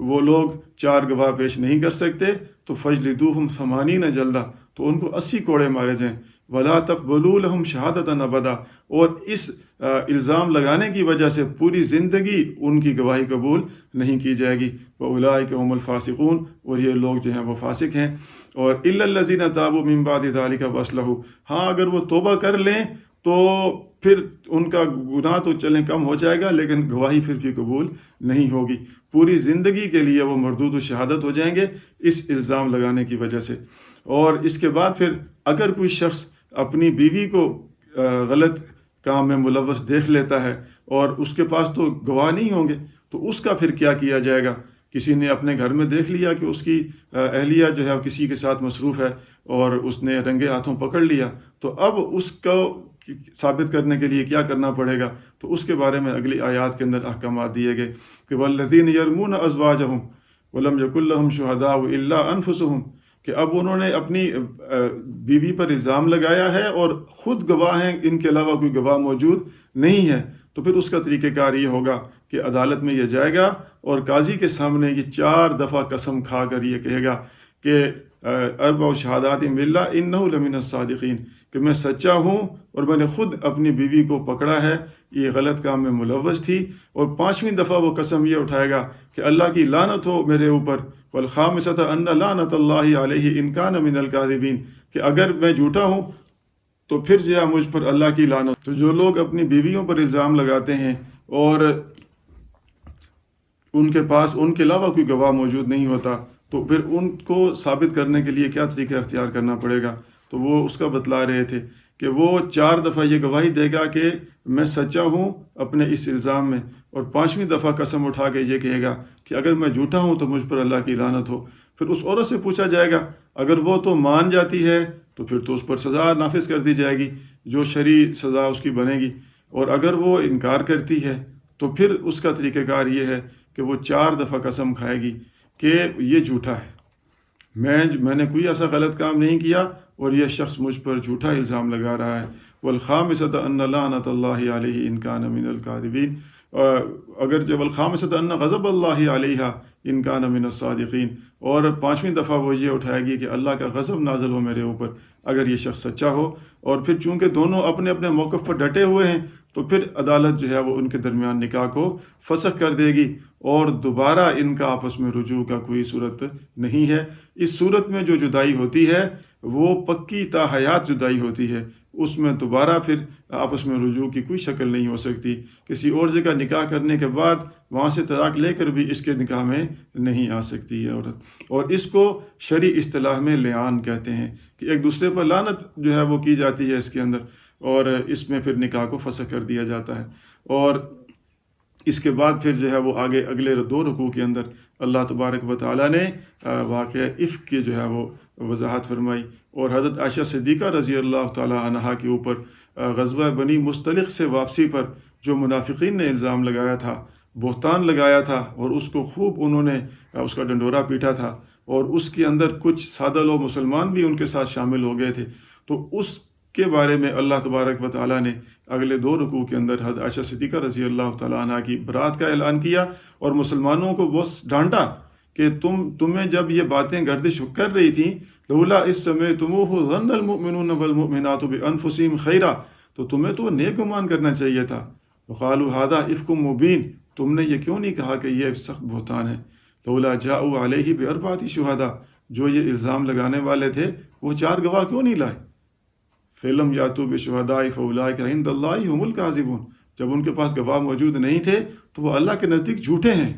وہ لوگ 4 گواہ پیش نہیں کر سکتے تو فجلدوہم 80 جلدہ، تو ان کو 80 کوڑے مارے جائیں۔ ولا تقبلوا لهم شہادتا ابدا، اور اس الزام لگانے کی وجہ سے پوری زندگی ان کی گواہی قبول نہیں کی جائے گی۔ وَأُولَٰئِكَ هُمُ الْفَاسِقُونَ، اور یہ لوگ جو ہیں وہ فاسق ہیں۔ اور إِلَّا الَّذِينَ تَابُوا مِن بَعْدِ ذَلِكَ وَأَصْلَحُوا، ہاں اگر وہ توبہ کر لیں تو پھر ان کا گناہ تو چلیں کم ہو جائے گا، لیکن گواہی پھر بھی قبول نہیں ہوگی، پوری زندگی کے لیے وہ مردود الشہادت ہو جائیں گے اس الزام لگانے کی وجہ سے۔ اور اس کے بعد پھر اگر کوئی شخص اپنی بیوی کو غلط کام میں ملوث دیکھ لیتا ہے اور اس کے پاس تو گواہ نہیں ہوں گے تو اس کا پھر کیا کیا جائے گا؟ کسی نے اپنے گھر میں دیکھ لیا کہ اس کی اہلیہ جو ہے کسی کے ساتھ مصروف ہے اور اس نے رنگے ہاتھوں پکڑ لیا، تو اب اس کو ثابت کرنے کے لیے کیا کرنا پڑے گا؟ تو اس کے بارے میں اگلی آیات کے اندر احکامات دیے گئے کہ والذین یرمون ازواجہم ولم یکن لہم شہداء الا انفسہم، کہ اب انہوں نے اپنی بیوی پر الزام لگایا ہے اور خود گواہ ہیں، ان کے علاوہ کوئی گواہ موجود نہیں ہے، تو پھر اس کا طریقہ کار یہ ہوگا کہ عدالت میں یہ جائے گا اور قاضی کے سامنے یہ 4 دفعہ قسم کھا کر یہ کہے گا کہ اربع شہادات باللہ انہ لمن الصادقین، کہ میں سچا ہوں اور میں نے خود اپنی بیوی کو پکڑا ہے، یہ غلط کام میں ملوث تھی، اور 5ویں دفعہ وہ قسم یہ اٹھائے گا کہ اللہ کی لعنت ہو میرے اوپر، والخامسۃ ان لعنت اللہ علیہ ان کان من الکاذبین، کہ اگر میں جھوٹا ہوں تو پھر جو ہے مجھ پر اللہ کی لعنت۔ تو جو لوگ اپنی بیویوں پر الزام لگاتے ہیں اور ان کے پاس ان کے علاوہ کوئی گواہ موجود نہیں ہوتا، تو پھر ان کو ثابت کرنے کے لیے کیا طریقہ اختیار کرنا پڑے گا؟ تو وہ اس کا بتلا رہے تھے کہ وہ 4 دفعہ یہ گواہی دے گا کہ میں سچا ہوں اپنے اس الزام میں، اور 5ویں دفعہ قسم اٹھا کے یہ کہے گا کہ اگر میں جھوٹا ہوں تو مجھ پر اللہ کی لعنت ہو۔ پھر اس عورت سے پوچھا جائے گا، اگر وہ تو مان جاتی ہے تو پھر تو اس پر سزا نافذ کر دی جائے گی، جو شرعی سزا اس کی بنے گی، اور اگر وہ انکار کرتی ہے تو پھر اس کا طریقہ کار یہ ہے کہ وہ 4 دفعہ قسم کھائے گی کہ یہ جھوٹا ہے، میں نے کوئی ایسا غلط کام نہیں کیا اور یہ شخص مجھ پر جھوٹا الزام لگا رہا ہے۔ والخامسۃ ان لعنت اللہ علیہ ان کان من الکاذبین، اگر جو والخامسۃ ان غضب اللہ علیہ ان کان من الصادقین، اور 5ویں دفعہ وہ یہ اٹھائے گی کہ اللہ کا غضب نازل ہو میرے اوپر اگر یہ شخص سچا ہو۔ اور پھر چونکہ دونوں اپنے اپنے موقف پر ڈٹے ہوئے ہیں تو پھر عدالت جو ہے وہ ان کے درمیان نکاح کو فسخ کر دے گی اور دوبارہ ان کا آپس میں رجوع کا کوئی صورت نہیں ہے۔ اس صورت میں جو جدائی ہوتی ہے وہ پکی تا حیات جدائی ہوتی ہے، اس میں دوبارہ پھر آپس میں رجوع کی کوئی شکل نہیں ہو سکتی۔ کسی اور جگہ نکاح کرنے کے بعد وہاں سے طلاق لے کر بھی اس کے نکاح میں نہیں آ سکتی ہے عورت، اور اس کو شرعی اصطلاح میں لعان کہتے ہیں کہ ایک دوسرے پر لعنت جو ہے وہ کی جاتی ہے اس کے اندر، اور اس میں پھر نکاح کو فسخ کر دیا جاتا ہے۔ اور اس کے بعد پھر جو ہے وہ آگے اگلے 2 رکوع کے اندر اللہ تبارک و تعالیٰ نے واقعہ افک کی جو ہے وہ وضاحت فرمائی، اور حضرت عائشہ صدیقہ رضی اللہ تعالیٰ عنہا کے اوپر غزوہ بنی مستلق سے واپسی پر جو منافقین نے الزام لگایا تھا، بہتان لگایا تھا، اور اس کو خوب انہوں نے اس کا ڈنڈورا پیٹا تھا، اور اس کے اندر کچھ سادہ لوگ مسلمان بھی ان کے ساتھ شامل ہو گئے تھے، تو اس کے بارے میں اللہ تبارک و تعالیٰ نے اگلے 2 رکوع کے اندر حضرت عائشہ صدیقہ رضی اللہ تعالیٰ عنہ کی برات کا اعلان کیا، اور مسلمانوں کو وہ ڈانٹا کہ تمہیں جب یہ باتیں گردش کر رہی تھیں، لولا اس سمعتموہ ظن المؤمنون والمؤمنات بانفسہم خیرا، تو تمہیں تو نیک گمان کرنا چاہیے تھا۔ وقالوا ھذا افک مبین، تم نے یہ کیوں نہیں کہا کہ یہ سخت بہتان ہے؟ لولا جاؤوا علیہ باربعۃ شہداء، جو یہ الزام لگانے والے تھے وہ 4 گواہ کیوں نہیں لائے؟ فلم یاتوا بشہداء فاولئک عند اللہ ھم الکاذبون، جب ان کے پاس گواہ موجود نہیں تھے تو وہ اللہ کے نزدیک جھوٹے ہیں،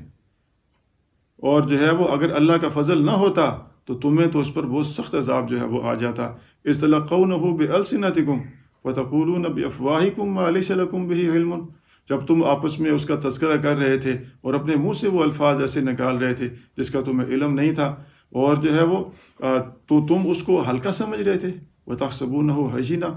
اور جو ہے وہ اگر اللہ کا فضل نہ ہوتا تو تمہیں تو اس پر بہت سخت عذاب جو ہے وہ آ جاتا۔ اذ تلقونہ بألسنتکم وتقولون بافواہکم ما لیس لکم بہ علم، جب تم آپس میں اس کا تذکرہ کر رہے تھے اور اپنے منہ سے وہ الفاظ ایسے نکال رہے تھے جس کا تمہیں علم نہیں تھا، اور جو ہے وہ تو تم اس کو ہلکا سمجھ رہے تھے۔ وَتَحْسَبُونَهُ هَيِّنًا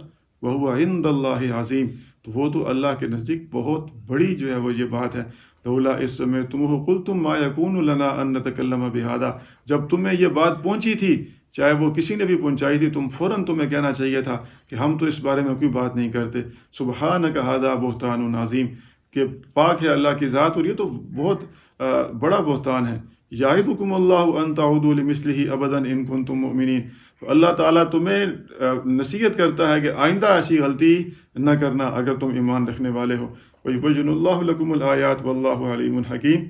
وَهُوَ عِندَ اللَّهِ عَظِيمٌ، تو وہ تو اللہ کے نزدیک بہت بڑی جو ہے وہ یہ بات ہے۔ لولا اذ سمعتموہ قلتم ما یکون لنا ان نتکلم بہذا، جب تمہیں یہ بات پہنچی تھی چاہے وہ کسی نے بھی پہنچائی تھی، فوراً تمہیں کہنا چاہیے تھا کہ ہم تو اس بارے میں کوئی بات نہیں کرتے۔ سبحانک ھذا بہتان عظیم، کہ پاک ہے اللہ کی ذات، اور یہ تو بہت بڑا بہتان ہے۔ یعظکم اللہ ان تعودوا لمثلہ ابدا ان کنتم مؤمنین، اللہ تعالیٰ تمہیں نصیحت کرتا ہے کہ آئندہ ایسی غلطی نہ کرنا اگر تم ایمان رکھنے والے ہو۔ وَيُبَيِّنُ اللَّهُ لَكُمُ الْآيَاتِ وَاللَّهُ عَلِيمٌ حَكِيمٌ۔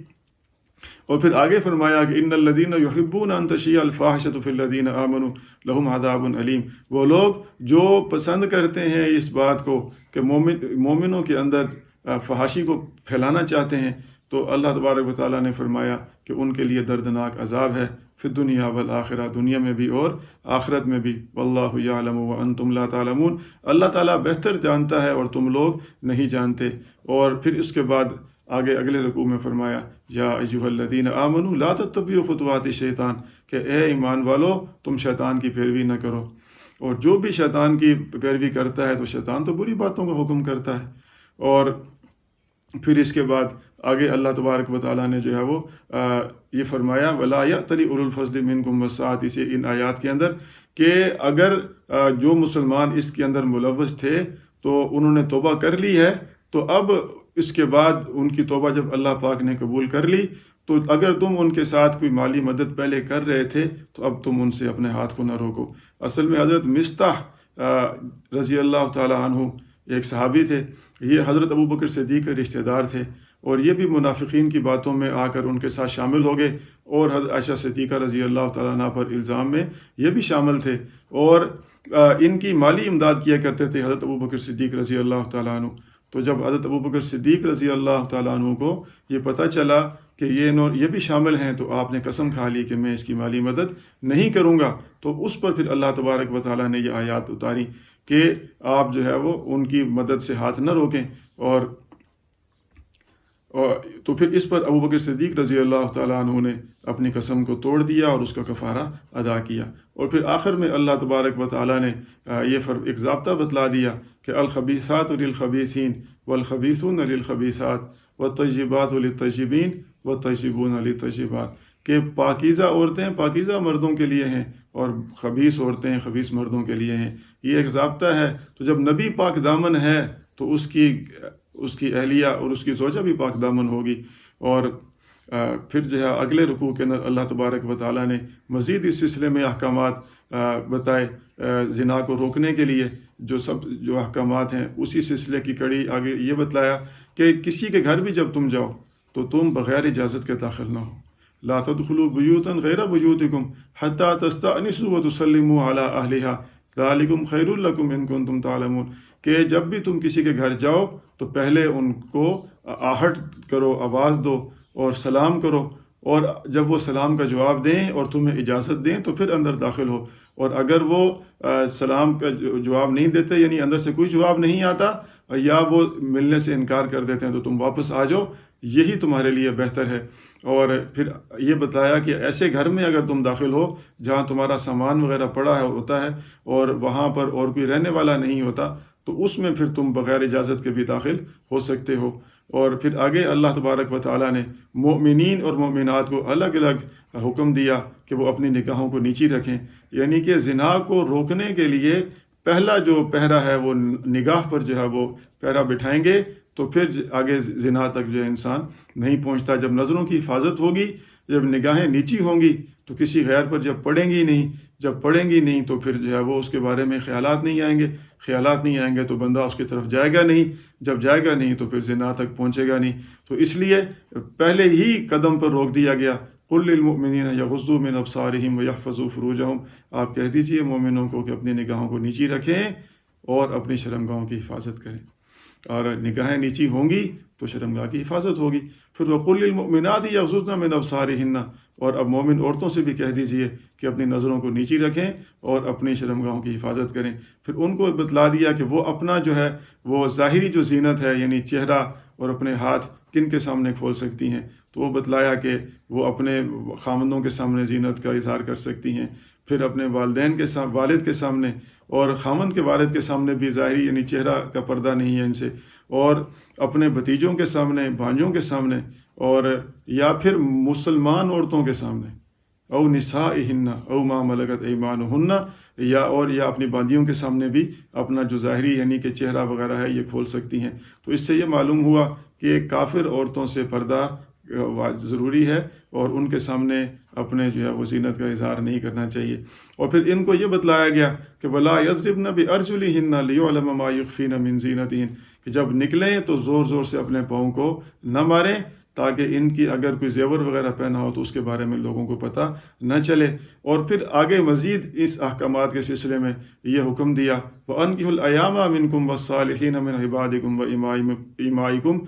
اور پھر آگے فرمایا کہ ان الذین یحبون ان تشیع الفاحشۃ فی الذین آمنوا لہم عذاب علیم، وہ لوگ جو پسند کرتے ہیں اس بات کو کہ مومنوں کے اندر فحاشی کو پھیلانا چاہتے ہیں، تو اللہ تبارک و تعالیٰ نے فرمایا کہ ان کے لیے دردناک عذاب ہے فی الدنیا والآخرہ، دنیا میں بھی اور آخرت میں بھی۔ واللہ یعلم وانتم لا تعلمون، اللہ تعالیٰ بہتر جانتا ہے اور تم لوگ نہیں جانتے۔ اور پھر اس کے بعد آگے اگلے رکوع میں فرمایا یا ایھا الذین آمنوا لا تتبعوا خطوات الشیطان، کہ اے ایمان والو تم شیطان کی پیروی نہ کرو، اور جو بھی شیطان کی پیروی کرتا ہے تو شیطان تو بری باتوں کا حکم کرتا ہے۔ اور پھر اس کے بعد آگے اللہ تبارک و تعالیٰ نے جو ہے وہ یہ فرمایا وَلَا يَأْتَلِ أُولُو الْفَضْلِ مِنْكُمْ وَالسَّعَةِ، اسے ان آیات کے اندر کہ اگر جو مسلمان اس کے اندر ملوث تھے تو انہوں نے توبہ کر لی ہے، تو اب اس کے بعد ان کی توبہ جب اللہ پاک نے قبول کر لی، تو اگر تم ان کے ساتھ کوئی مالی مدد پہلے کر رہے تھے تو اب تم ان سے اپنے ہاتھ کو نہ روکو۔ اصل میں حضرت مصطح رضی اللہ تعالیٰ عنہ ایک صحابی تھے، یہ حضرت ابوبکر صدیق کے رشتہ دار تھے، اور یہ بھی منافقین کی باتوں میں آ کر ان کے ساتھ شامل ہو گئے، اور حضرت عائشہ صدیقہ رضی اللہ تعالیٰ عنہ پر الزام میں یہ بھی شامل تھے، اور ان کی مالی امداد کیا کرتے تھے حضرت ابوبکر صدیق رضی اللہ تعالیٰ عنہ۔ تو جب حضرت ابوبکر صدیق رضی اللہ تعالیٰ عنہ کو یہ پتہ چلا کہ یہ بھی شامل ہیں، تو آپ نے قسم کھا لی کہ میں اس کی مالی مدد نہیں کروں گا۔ تو اس پر پھر اللہ تبارک و تعالیٰ نے یہ آیات اتاری کہ آپ جو ہے وہ ان کی مدد سے ہاتھ نہ روکیں، اور تو پھر اس پر ابوبکر صدیق رضی اللہ تعالیٰ عنہ نے اپنی قسم کو توڑ دیا اور اس کا کفارہ ادا کیا۔ اور پھر آخر میں اللہ تبارک و تعالیٰ نے یہ ایک ضابطہ بتلا دیا کہ الخبیثات للخبیثین والخبیثون للخبیثات والطیبات للطیبین والطیبون للطیبات، کہ پاکیزہ عورتیں پاکیزہ مردوں کے لیے ہیں اور خبیث عورتیں خبیث مردوں کے لیے ہیں، یہ ایک ضابطہ ہے۔ تو جب نبی پاک دامن ہے تو اس کی اہلیہ اور اس کی زوجہ بھی پاک دامن ہوگی۔ اور پھر جو ہے اگلے رکوع کے اندر اللہ تبارک و تعالیٰ نے مزید اس سلسلے میں احکامات بتائے زنا کو روکنے کے لیے، جو احکامات ہیں اسی سلسلے کی کڑی آگے یہ بتلایا کہ کسی کے گھر بھی جب تم جاؤ تو تم بغیر اجازت کے داخل نہ ہو۔ لا تدخلوا بیوتا غیر بیوتکم حتی تستأنسوا وتسلموا علی اہلہا ذالکم خیر لکم ان کنتم تعلمون، کہ جب بھی تم کسی کے گھر جاؤ تو پہلے ان کو آہٹ کرو، آواز دو اور سلام کرو، اور جب وہ سلام کا جواب دیں اور تمہیں اجازت دیں تو پھر اندر داخل ہو، اور اگر وہ سلام کا جواب نہیں دیتے، یعنی اندر سے کوئی جواب نہیں آتا یا وہ ملنے سے انکار کر دیتے ہیں، تو تم واپس آ جاؤ، یہی تمہارے لیے بہتر ہے۔ اور پھر یہ بتایا کہ ایسے گھر میں اگر تم داخل ہو جہاں تمہارا سامان وغیرہ پڑا ہوتا ہے اور وہاں پر اور کوئی رہنے والا نہیں ہوتا، تو اس میں پھر تم بغیر اجازت کے بھی داخل ہو سکتے ہو۔ اور پھر آگے اللہ تبارک و تعالیٰ نے مومنین اور مومنات کو الگ الگ حکم دیا کہ وہ اپنی نگاہوں کو نیچی رکھیں، یعنی کہ زنا کو روکنے کے لیے پہلا جو پہرا ہے وہ نگاہ پر جو ہے وہ پہرا بٹھائیں گے، تو پھر آگے زنا تک جو ہے انسان نہیں پہنچتا۔ جب نظروں کی حفاظت ہوگی، جب نگاہیں نیچی ہوں گی تو کسی غیر پر جب پڑیں گی نہیں، جب پڑیں گی نہیں تو پھر جو ہے وہ اس کے بارے میں خیالات نہیں آئیں گے تو بندہ اس کی طرف جائے گا نہیں، جب جائے گا نہیں تو پھر زنا تک پہنچے گا نہیں۔ تو اس لیے پہلے ہی قدم پر روک دیا گیا، قل للمؤمنین یغضوا من ابصارہم ویحفظوا فروجہم، آپ کہہ دیجئے مومنوں کو کہ اپنی نگاہوں کو نیچی رکھیں اور اپنی شرمگاہوں کی حفاظت کریں، اور نگاہیں نیچی ہوں گی تو شرمگاہ کی حفاظت ہوگی۔ پھر وقل للمؤمنات یغضضن من ابصارہن، اور اب مومن عورتوں سے بھی کہہ دیجئے کہ اپنی نظروں کو نیچی رکھیں اور اپنی شرمگاہوں کی حفاظت کریں۔ پھر ان کو بتلا دیا کہ وہ اپنا جو ہے وہ ظاہری جو زینت ہے، یعنی چہرہ اور اپنے ہاتھ کن کے سامنے کھول سکتی ہیں، تو وہ بتلایا کہ وہ اپنے خامندوں کے سامنے زینت کا اظہار کر سکتی ہیں، پھر اپنے والد کے سامنے، اور خامند کے والد کے سامنے بھی ظاہری یعنی چہرہ کا پردہ نہیں ہے ان سے، اور اپنے بھتیجوں کے سامنے، بھانجوں کے سامنے، اور یا پھر مسلمان عورتوں کے سامنے، او نسائہن او ما ملکت ایمانہن، یا اپنی باندیوں کے سامنے بھی اپنا جو ظاہری یعنی کہ چہرہ وغیرہ ہے یہ کھول سکتی ہیں۔ تو اس سے یہ معلوم ہوا کہ کافر عورتوں سے پردہ ضروری ہے اور ان کے سامنے اپنے جو ہے وہ زینت کا اظہار نہیں کرنا چاہیے۔ اور پھر ان کو یہ بتلایا گیا کہ وَلَا يَضْرِبْنَ بِأَرْجُلِهِنَّ لِيُعْلَمَ مَا يُخْفِينَ مِنْ زِينَتِهِنَّ، کہ جب نکلیں تو زور زور سے اپنے پاؤں کو نہ ماریں تاکہ ان کی اگر کوئی زیور وغیرہ پہنا ہو تو اس کے بارے میں لوگوں کو پتہ نہ چلے۔ اور پھر آگے مزید اس احکامات کے سلسلے میں یہ حکم دیا وَأَنكِحُوا الْأَيَامَ مِنكُمْ وَالصَّالِحِينَ مِنْ عِبَادِكُمْ وَإِمَائِكُمْ،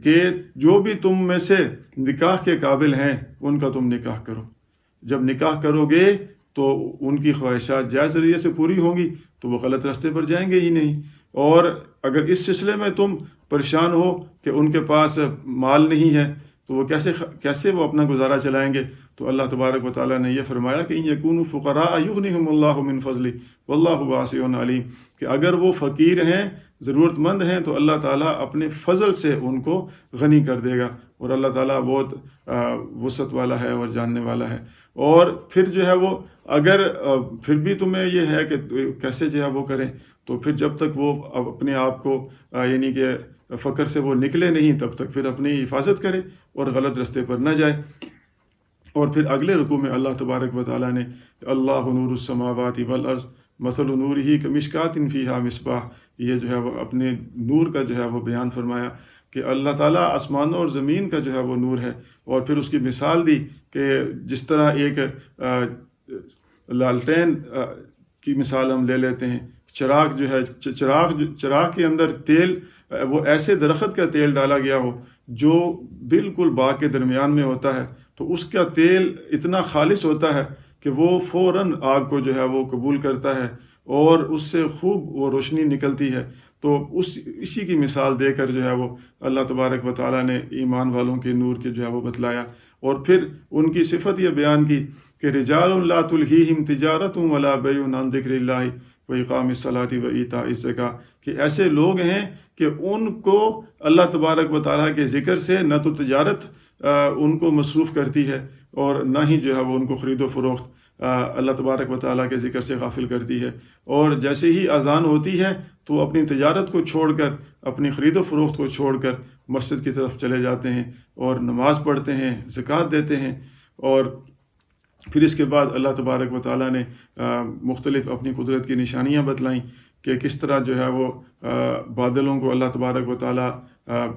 کہ جو بھی تم میں سے نکاح کے قابل ہیں ان کا تم نکاح کرو۔ جب نکاح کرو گے تو ان کی خواہشات جائز ذریعے سے پوری ہوں گی تو وہ غلط راستے پر جائیں گے ہی نہیں۔ اور اگر اس سلسلے میں تم پریشان ہو کہ ان کے پاس مال نہیں ہے تو وہ کیسے وہ اپنا گزارا چلائیں گے، تو اللہ تبارک و تعالیٰ نے یہ فرمایا کہ ان یکونوا فقراء یغنیہم اللہ من فضلہ واللہ واسع علیم، کہ اگر وہ فقیر ہیں، ضرورت مند ہیں، تو اللہ تعالیٰ اپنے فضل سے ان کو غنی کر دے گا، اور اللہ تعالیٰ بہت وسعت والا ہے اور جاننے والا ہے۔ اور پھر جو ہے وہ اگر پھر بھی تمہیں یہ ہے کہ کیسے جو ہے وہ کریں، تو پھر جب تک وہ اپنے آپ کو یعنی کہ فقر سے وہ نکلے نہیں تب تک پھر اپنی حفاظت کرے اور غلط راستے پر نہ جائے۔ اور پھر اگلے رکوع میں اللہ تبارک و تعالیٰ نے اللہ نور السماوات والارض مثل نورہ کمشکات فیہا مصباح، یہ جو ہے وہ اپنے نور کا جو ہے وہ بیان فرمایا کہ اللہ تعالیٰ آسمانوں اور زمین کا جو ہے وہ نور ہے، اور پھر اس کی مثال دی کہ جس طرح ایک لالٹین کی مثال ہم لے لیتے ہیں، چراغ جو ہے چراغ کے اندر تیل وہ ایسے درخت کا تیل ڈالا گیا ہو جو بالکل باغ کے درمیان میں ہوتا ہے، تو اس کا تیل اتنا خالص ہوتا ہے کہ وہ فوراً آگ کو جو ہے وہ قبول کرتا ہے اور اس سے خوب وہ روشنی نکلتی ہے۔ تو اسی کی مثال دے کر جو ہے وہ اللہ تبارک و تعالیٰ نے ایمان والوں کے نور کے جو ہے وہ بتلایا، اور پھر ان کی صفت یہ بیان کی کہ رجال لا تلہیہم تجارت ولا بیع عن ذکر اللہ وإقام الصلاۃ وإیتاء الزکاۃ، کہ ایسے لوگ ہیں کہ ان کو اللہ تبارک و تعالیٰ کے ذکر سے نہ تو تجارت ان کو مصروف کرتی ہے اور نہ ہی جو ہے وہ ان کو خرید و فروخت اللہ تبارک و تعالیٰ کے ذکر سے غافل کرتی ہے، اور جیسے ہی اذان ہوتی ہے تو اپنی تجارت کو چھوڑ کر، اپنی خرید و فروخت کو چھوڑ کر مسجد کی طرف چلے جاتے ہیں اور نماز پڑھتے ہیں، زکوٰۃ دیتے ہیں۔ اور پھر اس کے بعد اللہ تبارک و تعالیٰ نے مختلف اپنی قدرت کی نشانیاں بتلائیں کہ کس طرح جو ہے وہ بادلوں کو اللہ تبارک و تعالیٰ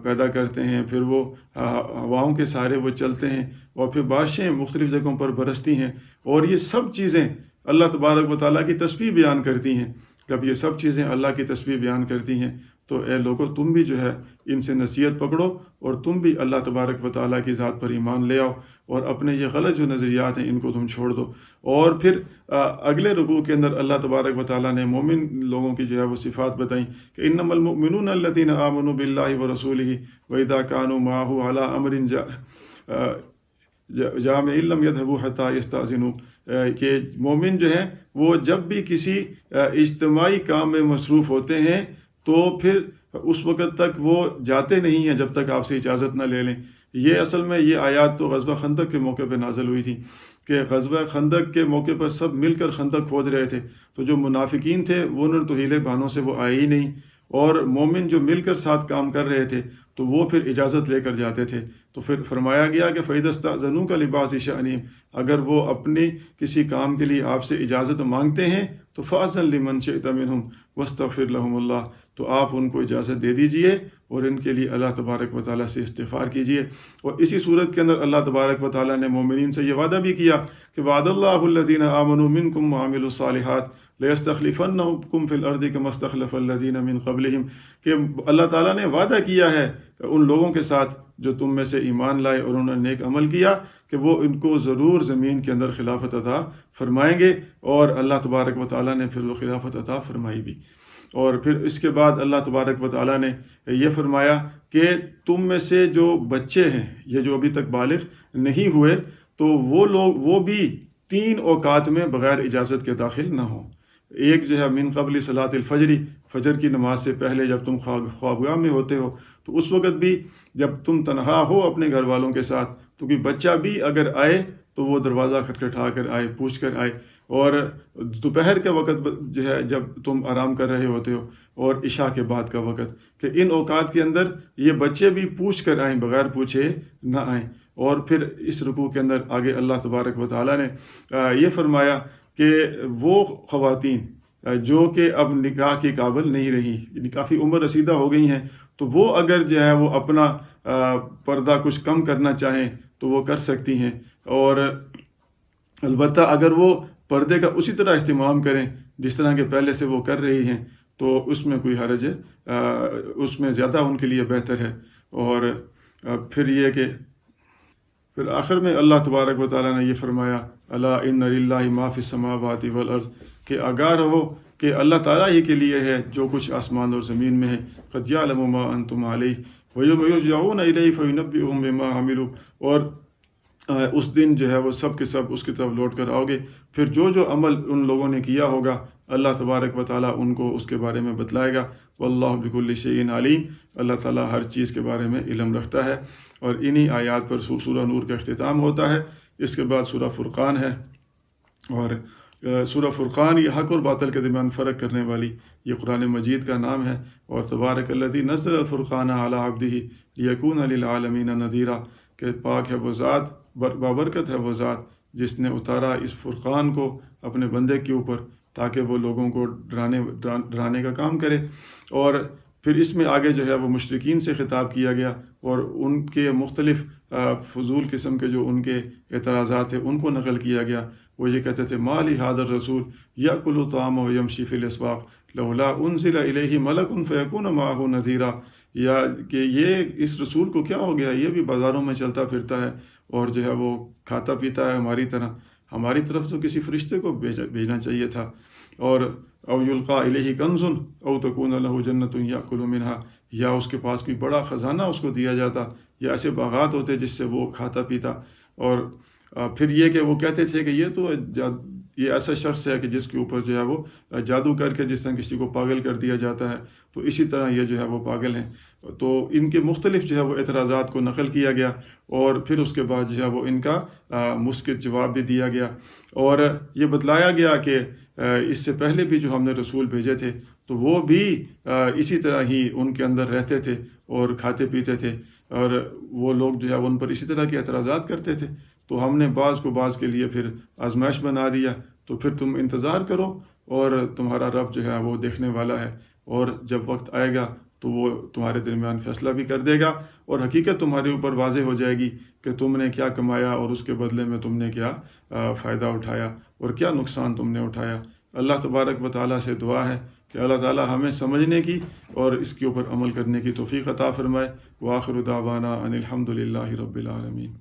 پیدا کرتے ہیں، پھر وہ ہواؤں کے سہارے وہ چلتے ہیں، اور پھر بارشیں مختلف جگہوں پر برستی ہیں، اور یہ سب چیزیں اللہ تبارک و تعالیٰ کی تسبیح بیان کرتی ہیں۔ جب یہ سب چیزیں اللہ کی تسبیح بیان کرتی ہیں تو اے لوگو تم بھی جو ہے ان سے نصیحت پکڑو اور تم بھی اللہ تبارک و تعالیٰ کی ذات پر ایمان لے آؤ، اور اپنے یہ غلط جو نظریات ہیں ان کو تم چھوڑ دو۔ اور پھر اگلے رکوع کے اندر اللہ تبارک و تعالیٰ نے مومن لوگوں کی جو ہے وہ صفات بتائیں کہ انما المؤمنون الذین آمنوا باللہ ورسولہ واذا کانوا معہ علی امر جامع لم یذهبوا حتی یستأذنوا، کہ مومن جو ہیں وہ جب بھی کسی اجتماعی کام میں مصروف ہوتے ہیں تو پھر اس وقت تک وہ جاتے نہیں ہیں جب تک آپ سے اجازت نہ لے لیں۔ یہ اصل میں یہ آیات تو غزوہ خندق کے موقع پہ نازل ہوئی تھی کہ غزوہ خندق کے موقع پر سب مل کر خندق کھود رہے تھے، تو جو منافقین تھے وہ انہوں نے تو ہیلے بہانوں سے وہ آئے ہی نہیں، اور مومن جو مل کر ساتھ کام کر رہے تھے تو وہ پھر اجازت لے کر جاتے تھے۔ تو پھر فرمایا گیا کہ فَإِذَا اسْتَأْذَنُوكَ لِبَعْضِ شَأْنِهِمْ، اگر وہ اپنی کسی کام کے لیے آپ سے اجازت مانگتے ہیں تو فَأْذَن لِمَنْ شِئْتَ مِنْهُمْ وَاسْتَغْفِرْ لَهُمُ اللَّهُ، تو آپ ان کو اجازت دے دیجئے اور ان کے لیے اللہ تبارک و تعالیٰ سے استغفار کیجئے۔ اور اسی صورت کے اندر اللہ تبارک و تعالیٰ نے مومنین سے یہ وعدہ بھی کیا کہ وعد اللہ الذین آمنوا منکم وعملوا الصالحات لَيَسْتَخْلِفَنَّكُمْ فِي الْأَرْضِ كَمَا اسْتَخْلَفَ الَّذِينَ مِنْ قَبْلِهِمْ، کہ اللہ تعالیٰ نے وعدہ کیا ہے ان لوگوں کے ساتھ جو تم میں سے ایمان لائے اور انہوں نے نیک عمل کیا کہ وہ ان کو ضرور زمین کے اندر خلافت عطا فرمائیں گے، اور اللہ تبارک و تعالیٰ نے پھر وہ خلافت عطا فرمائی بھی۔ اور پھر اس کے بعد اللہ تبارک و تعالیٰ نے یہ فرمایا کہ تم میں سے جو بچے ہیں، یہ جو ابھی تک بالغ نہیں ہوئے، تو وہ لوگ وہ بھی 3 اوقات میں بغیر اجازت کے داخل نہ ہوں۔ ایک جو ہے من قبل صلاۃ الفجر، فجر کی نماز سے پہلے جب تم خوابگاہ میں ہوتے ہو تو اس وقت بھی، جب تم تنہا ہو اپنے گھر والوں کے ساتھ تو کوئی بچہ بھی اگر آئے تو وہ دروازہ کھٹکھٹا کر آئے، پوچھ کر آئے، اور دوپہر کے وقت جو ہے جب تم آرام کر رہے ہوتے ہو، اور عشاء کے بعد کا وقت، کہ ان اوقات کے اندر یہ بچے بھی پوچھ کر آئیں، بغیر پوچھے نہ آئیں۔ اور پھر اس رکوع کے اندر آگے اللہ تبارک و تعالیٰ نے یہ فرمایا کہ وہ خواتین جو کہ اب نکاح کی قابل نہیں رہی، یعنی کافی عمر رسیدہ ہو گئی ہیں، تو وہ اگر جو ہے وہ اپنا پردہ کچھ کم کرنا چاہیں تو وہ کر سکتی ہیں، اور البتہ اگر وہ پردے کا اسی طرح اہتمام کریں جس طرح کہ پہلے سے وہ کر رہی ہیں تو اس میں کوئی حرج ہے، اس میں زیادہ ان کے لیے بہتر ہے۔ اور پھر یہ کہ پھر آخر میں اللہ تبارک و تعالیٰ نے یہ فرمایا الا ان للہ ما فی السماوات والارض، کہ آگاہ رہو کہ اللہ تعالیٰ ہی کے لیے ہے جو کچھ آسمان اور زمین میں ہے، قد یعلم ما انتم علیہ ویوم یرجعون الیہ فینبئہم بما عملوا، اور اس دن جو ہے وہ سب کے سب اس کی طرف لوٹ کر آؤ گے، پھر جو جو عمل ان لوگوں نے کیا ہوگا اللہ تبارک و تعالیٰ ان کو اس کے بارے میں بتلائے گا۔ واللہ بکل شیء علیم، اللہ تعالیٰ ہر چیز کے بارے میں علم رکھتا ہے۔ اور انہی آیات پر سورہ نور کا اختتام ہوتا ہے۔ اس کے بعد سورہ فرقان ہے، اور سورہ فرقان یہ حق اور باطل کے درمیان فرق کرنے والی یہ قرآن مجید کا نام ہے۔ اور تبارک الذی نزل الفرقان علی عبدہ لیکون للعالمین نذیرا، کہ پاک ہے وہ ذات، بابرکت ہے وہ ذات جس نے اتارا اس فرقان کو اپنے بندے کے اوپر تاکہ وہ لوگوں کو ڈرانے کا کام کرے۔ اور پھر اس میں آگے جو ہے وہ مشرکین سے خطاب کیا گیا، اور ان کے مختلف فضول قسم کے جو ان کے اعتراضات تھے ان کو نقل کیا گیا۔ وہ یہ کہتے تھے ما لہذا الرسول یأکل الطعام ویمشی فی الاسواق لولا انزل الیہ ملک فیکون معہ نذیرا، یا کہ یہ اس رسول کو کیا ہو گیا، یہ بھی بازاروں میں چلتا پھرتا ہے اور جو ہے وہ کھاتا پیتا ہے ہماری طرح، ہماری طرف تو کسی فرشتے کو بھیجنا چاہیے تھا۔ اور او یلقا الیہ کنز او تکون لہ جنت یأکل منہا، یا اس کے پاس کوئی بڑا خزانہ اس کو دیا جاتا، یا ایسے باغات ہوتے جس سے وہ کھاتا پیتا۔ اور پھر یہ کہ وہ کہتے تھے کہ یہ تو یہ ایسا شخص ہے کہ جس کے اوپر جو ہے وہ جادو کر کے جس طرح کسی کو پاگل کر دیا جاتا ہے، تو اسی طرح یہ جو ہے وہ پاگل ہیں۔ تو ان کے مختلف جو ہے وہ اعتراضات کو نقل کیا گیا، اور پھر اس کے بعد جو ہے وہ ان کا مسکت جواب بھی دیا گیا، اور یہ بتلایا گیا کہ اس سے پہلے بھی جو ہم نے رسول بھیجے تھے تو وہ بھی اسی طرح ہی ان کے اندر رہتے تھے اور کھاتے پیتے تھے، اور وہ لوگ جو ہے ان پر اسی طرح کے اعتراضات کرتے تھے۔ تو ہم نے بعض کو بعض کے لیے پھر آزمائش بنا دیا، تو پھر تم انتظار کرو، اور تمہارا رب جو ہے وہ دیکھنے والا ہے، اور جب وقت آئے گا تو وہ تمہارے درمیان فیصلہ بھی کر دے گا، اور حقیقت تمہارے اوپر واضح ہو جائے گی کہ تم نے کیا کمایا اور اس کے بدلے میں تم نے کیا فائدہ اٹھایا اور کیا نقصان تم نے اٹھایا۔ اللہ تبارک و تعالیٰ سے دعا ہے کہ اللہ تعالیٰ ہمیں سمجھنے کی اور اس کے اوپر عمل کرنے کی توفیق عطا فرمائے۔ وآخر دعوانا ان الحمد للہ رب العالمین۔